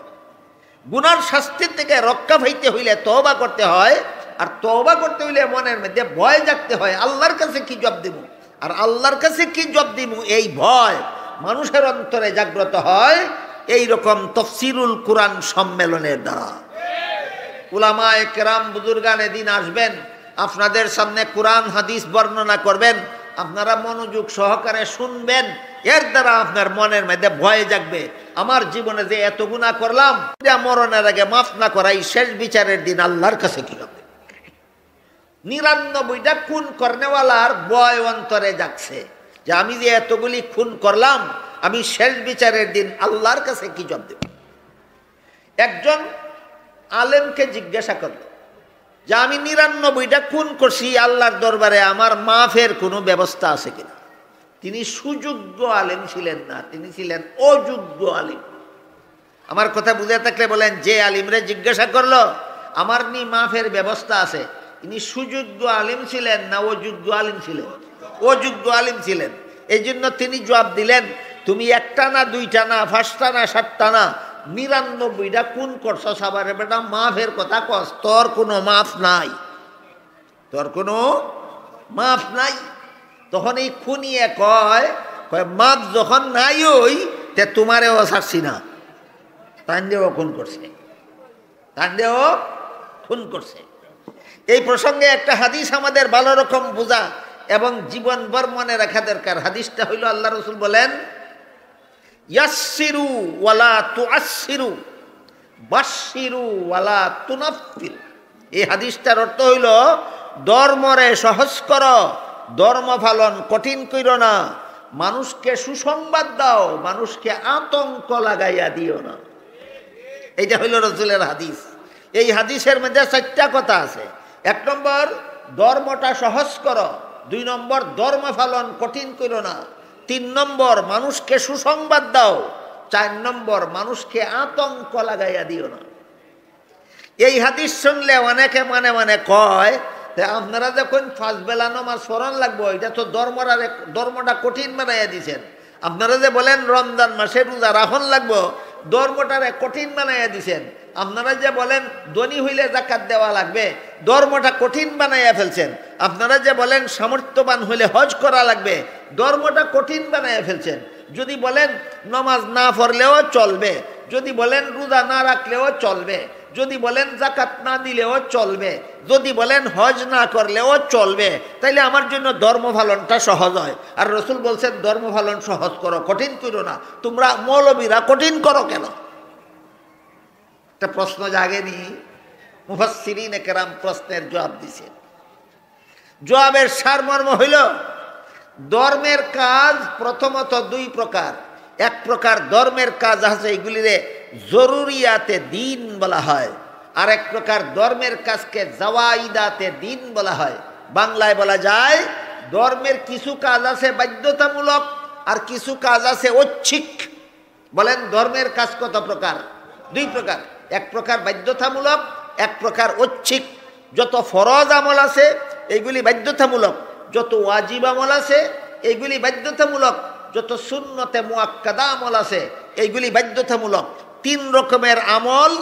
গুনার শাস্তি থেকে রক্ষা পাইতে হইলে তওবা করতে হয়, আর তওবা করতে হইলে মনের মধ্যে ভয় জাগতে হয় আল্লাহর কাছে কি জবাব দেব। আর আল্লাহর কাছে কি জবাব দিব এই ভয় মানুষের অন্তরে জাগ্রত হয় এই রকম তাফসীরুল কুরআন সম্মেলনের দ্বারা। উলামায়ে কেরাম বুজুর্গানে দিন আসবেন, আপনাদের সামনে কুরআন হাদিস বর্ণনা করবেন, আপনারা মনোযোগ সহকারে শুনবেন, এর দ্বারা আপনার মনের মধ্যে ভয় জাগবে। আমার জীবনে যে এত গুনাহ করলাম, এটা মরণের আগে মাফ না করাই শেষ বিচারের দিন আল্লাহর কাছে কি হবে? ৯৯টা খুন করনেওয়ালার ভয় অন্তরে জাগছে যে আমি যে এতগুলি খুন করলাম, আমি শেষ বিচারের দিন আল্লাহর কাছে কি জবাব দেব। একজন আলেমকে জিজ্ঞাসা করল যে আমি ৯৯টা খুন করছি, আল্লাহর দরবারে আমার মাফের কোনো ব্যবস্থা আছে কিনা। তিনি সুযোগ্য আলেম ছিলেন না, তিনি ছিলেন অযোগ্য আলেম। আমার কথা বুঝে থাকলে বলেন, যে আলিমরে জিজ্ঞাসা করলো আমার নি মাফের ব্যবস্থা আছে, তিনি সুযোগ্য আলিম ছিলেন না অযোগ্য আলিম ছিলেন? অযোগ্য আলিম ছিলেন। এই জন্য তিনি জবাব দিলেন, তুমি একটা না, দুইটা না, 5টা না, 7টা না, ৯৯টা খুন করছো, সাবারে বেটা মাফের কথা কস, তোর কোনো মাফ নাই, তোর কোনো মাফ নাই। তখন এই খুনিয়ে কয় মাফ যখন নাই ওই তে তোমারেও ছাড়ছি না। তান্ডেও খুন করছে, তান্ডেও খুন করছে। এই প্রসঙ্গে একটা হাদিস আমাদের ভালো রকম বোঝা এবং জীবনভর মনে রাখা দরকার। হাদিসটা হইল আল্লাহ রসুল বলেন, ইয়াসসিরু ওয়ালা তুআসসিরু, বাশশিরু ওয়ালা তুনাফফিরু। এই হাদিসটার অর্থ হইল ধর্মরে সহজ করো, ধর্ম পালন কঠিন কইরো না, মানুষকে সুসংবাদ দাও, মানুষকে আতঙ্ক লাগাইয়া দিও না। এইটা হইল রসুলের হাদিস। এই হাদিসের মধ্যে 4টা কথা আছে। 1 নম্বর ধর্মটা সহজ করো, 2 নম্বর ধর্ম পালন কঠিন করো না, 3 নম্বর মানুষকে সুসংবাদ দাও, 4 নম্বর মানুষকে আতঙ্ক লাগাইয়া দিও না। এই হাদিস শুনলে অনেকে মানে মানে কয় আপনারা যখন 5 বেলা নামাজ পড়ান লাগবো, এটা তো ধর্মটা কঠিন বানাইয়া দিছেন। আপনারা যে বলেন রমজান মাসে রোজা রাখন লাগবো, ধর্মটারে কঠিন বানাইয়া দিছেন। আপনারা যে বলেন ধনী হইলে যাকাত দেওয়া লাগবে, ধর্মটা কঠিন বানাইয়া ফেলছেন। আপনারা যে বলেন সামর্থ্যবান হইলে হজ করা লাগবে, ধর্মটা কঠিন বানাইয়া ফেলছেন। যদি বলেন নামাজ না পড়লেও চলবে, যদি বলেন রোজা না রাখলেও চলবে, যদি বলেন যাকাত না দিলেও চলবে, যদি বলেন হজ না করলেও চলবে, তাইলে আমার জন্য ধর্ম পালনটা সহজ হয়। আর রসুল বলছেন ধর্ম পালন সহজ করো, কঠিন করো না। তোমরা মৌলবীরা কঠিন করো কেন? একটা প্রশ্ন জাগেনি? মুফাসসিরিনে কেরাম প্রশ্নের জবাব দিছেন। জবাবের সারমর্ম হইল ধর্মের কাজ প্রথমত 2 প্রকার। 1 প্রকার ধর্মের কাজ আছে, এগুলিরে জরুরিয়াতে দিন বলা হয়। আর 1 প্রকার ধর্মের কাজকে জাওয়াইদাতে দিন বলা হয়। বাংলায় বলা যায় ধর্মের কিছু কাজ আছে বাধ্যতামূলক, আর কিছু কাজ আছে ঐচ্ছিক। বলেন ধর্মের কাজ কত প্রকার? দুই প্রকার। এক প্রকার বাধ্যতামূলক, এক প্রকার ঐচ্ছিক। যত ফরজ আমল আছে এইগুলি বাধ্যতামূলক, যত ওয়াজিব আমল আছে এইগুলি বাধ্যতামূলক, যত সুন্নতে মুআক্কাদা আমল আছে এইগুলি বাধ্যতামূলক। তিন রকমের আমল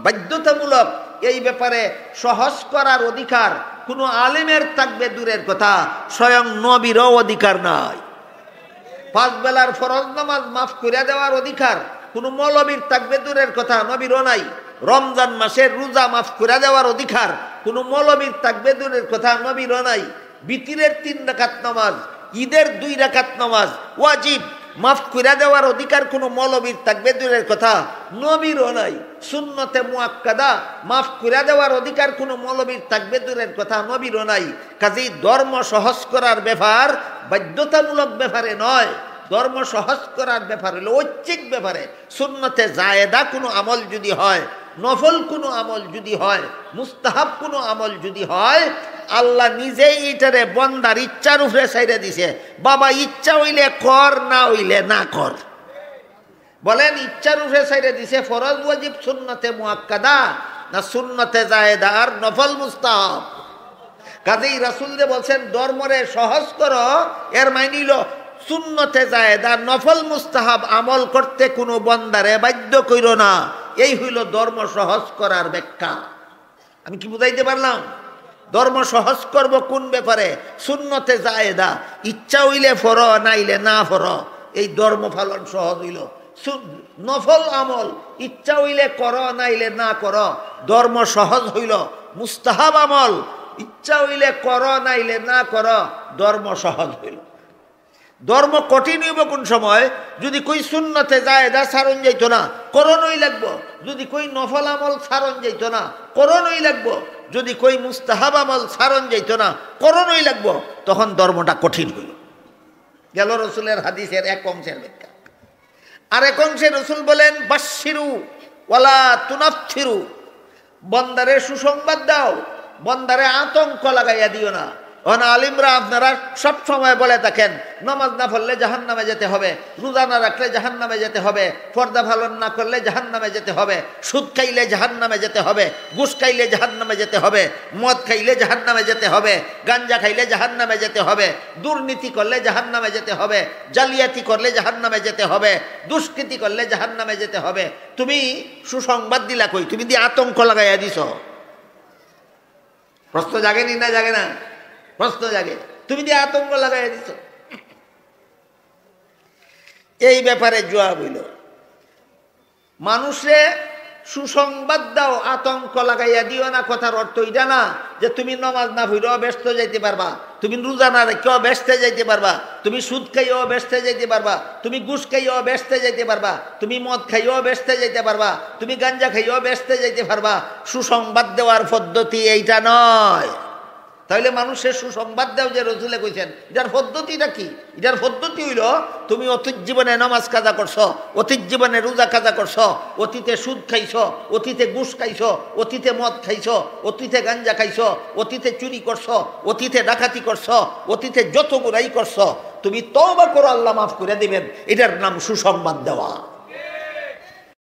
বাধ্যতামূলক। এই ব্যাপারে সহজ করার অধিকার কোনো আলেমের থাকবে দূরের কথা, স্বয়ং নবীরও অধিকার নাই। পাঁচ বেলার ফরজ নামাজ মাফ করে দেওয়ার অধিকার কোনো মৌলবীর থাকবে দূরের কথা, নবীরও নাই। রমজান মাসের রোজা মাফ করে দেওয়ার অধিকার কোনো মৌলবীর থাকবে দূরের কথা, নবীরও নাই। বিতিরের 3 রাকাত নামাজ, ঈদের 2 রাকাত নামাজ ওয়াজিব মাফ করে দেওয়ার অধিকার কোনো মৌলবীর থাকবে দূরের কথা, নবীরও নাই। সুন্নতে মুআক্কাদা মাফ করে দেওয়ার অধিকার কোনো মৌলবীর থাকবে দূরের কথা, নবীরও নাই। কাজেই ধর্ম সহজ করার ব্যাপার বাধ্যতামূলক ব্যাপারে নয়, ধর্ম সহজ করার ব্যাপার হলো ঐচ্ছিক ব্যাপারে। সুন্নতে জায়েদা কোনো আমল যদি হয়, নফল কোনো আমল যদি হয়, মুস্তাহাব কোনো আমল যদি হয়, আল্লাহ নিজেই এটারে বন্দার ইচ্ছার উপরে ছাইড়ে দিছে। বাবা ইচ্ছা হইলে কর, না হইলে না কর। বলেন ইচ্ছার উপরে ছাইড়ে দিছে ফরজ ওয়াজিব সুন্নতে মুআক্কাদা না সুন্নতে জায়েদা আর নফল মুস্তাহাব। কাজেই রাসূল যে বলছেন ধর্মরে সহজ করো, এর মাইনিল সুন্নতে জায়েদা নফল মুস্তাহাব আমল করতে কোনো বন্দারে বাধ্য কইরো না। এই হইল ধর্ম সহজ করার ব্যাখ্যা। আমি কি বুঝাইতে পারলাম? ধর্ম সহজ করব কোন ব্যাপারে? সুন্নতে জায়েদা, ইচ্ছা হইলে ফর, নাইলে না ফর, এই ধর্ম পালন সহজ হইল। নফল আমল ইচ্ছা হইলে কর, নাইলে না কর, ধর্ম সহজ হইল। মুস্তাহাব আমল ইচ্ছা হইলে কর, নাইলে না কর, ধর্ম সহজ হইল। ধর্ম কঠিন হইব কোন সময়? যদি কই সুন্নতে জায়েদা সারণ যাইতো না, করণই লাগবো। যদি কই নফল আমল সারণ যাইতো না, করণই লাগবো। যদি কই মুস্তাহাব আমল সারণ যাইতো না, করণই লাগবো। তখন ধর্মটা কঠিন হইল। গেল রসুলের হাদিসের এক অংশের ব্যাখ্যা। আর এক অংশে রসুল বলেন বাশশিরু ওয়ালা তুনাফফিরু, বন্দারে সুসংবাদ দাও, বন্দারে আতঙ্ক লাগাইয়া দিও না। আলিমরা আপনারা সব সময় বলে থাকেন নামাজ না পড়লে জাহান্নামে যেতে হবে, রোজা না রাখলে জাহান্নামে যেতে হবে, পর্দা পালন না করলে জাহান্নামে যেতে হবে, সুদ খাইলে জাহান্নামে যেতে হবে, ঘুষ খাইলে জাহান্নামে যেতে হবে, মদ খাইলে জাহান্নামে যেতে হবে, গাঞ্জা খাইলে জাহান্নামে যেতে হবে, দুর্নীতি করলে জাহান্নামে যেতে হবে, জালিয়াতি করলে জাহান্নামে যেতে হবে, দুষ্কৃতি করলে জাহান্নামে যেতে হবে। তুমি সুসংবাদ দিলা কই? তুমি দিয়ে আতঙ্ক লাগাইয়া দিছ। প্রশ্ন জাগেনি না জাগে না? প্রশ্ন জাগে। তুমি দিয়ে আতঙ্ক লাগাইয়া দিছ। এই ব্যাপারে জবাব হইল মানুষে সুসংবাদ দাও, আতঙ্ক লাগাইয়া দিও না। কথার অর্থ এটা না যে তুমি নামাজ না পড়েও ব্যস্ত যাইতে পারবা, তুমি রোজা না রেখেও ব্যস্ত যাইতে পারবা, তুমি সুদ খাইও ব্যস্ত যাইতে পারবা, তুমি ঘুষ খাইও ব্যস্ত যাইতে পারবা, তুমি মদ খাইও ব্যস্ত যাইতে পারবা, তুমি গাঞ্জা খাইও ব্যস্ত যাইতে পারবা। সুসংবাদ দেওয়ার পদ্ধতি এইটা নয়। তাহলে মানুষের সুসংবাদ দাও যে রসুলে কইছেন, এটার পদ্ধতিটা কি? এটার পদ্ধতি হইল তুমি অতীত জীবনে নামাজ কাজা করছো, অতীত জীবনে রোজা কাজা করছো, অতীতে সুদ খাইছো, অতীতে ঘুষ খাইছো, অতীতে মদ খাইছো, অতীতে গাঞ্জা খাইছো, অতীতে চুরি করছো, অতীতে ডাকাতি করছো, অতীতে যত গুনাই করছো, তুমি তওবা করো, আল্লাহ মাফ করে দিবেন। এটার নাম সুসংবাদ দেওয়া।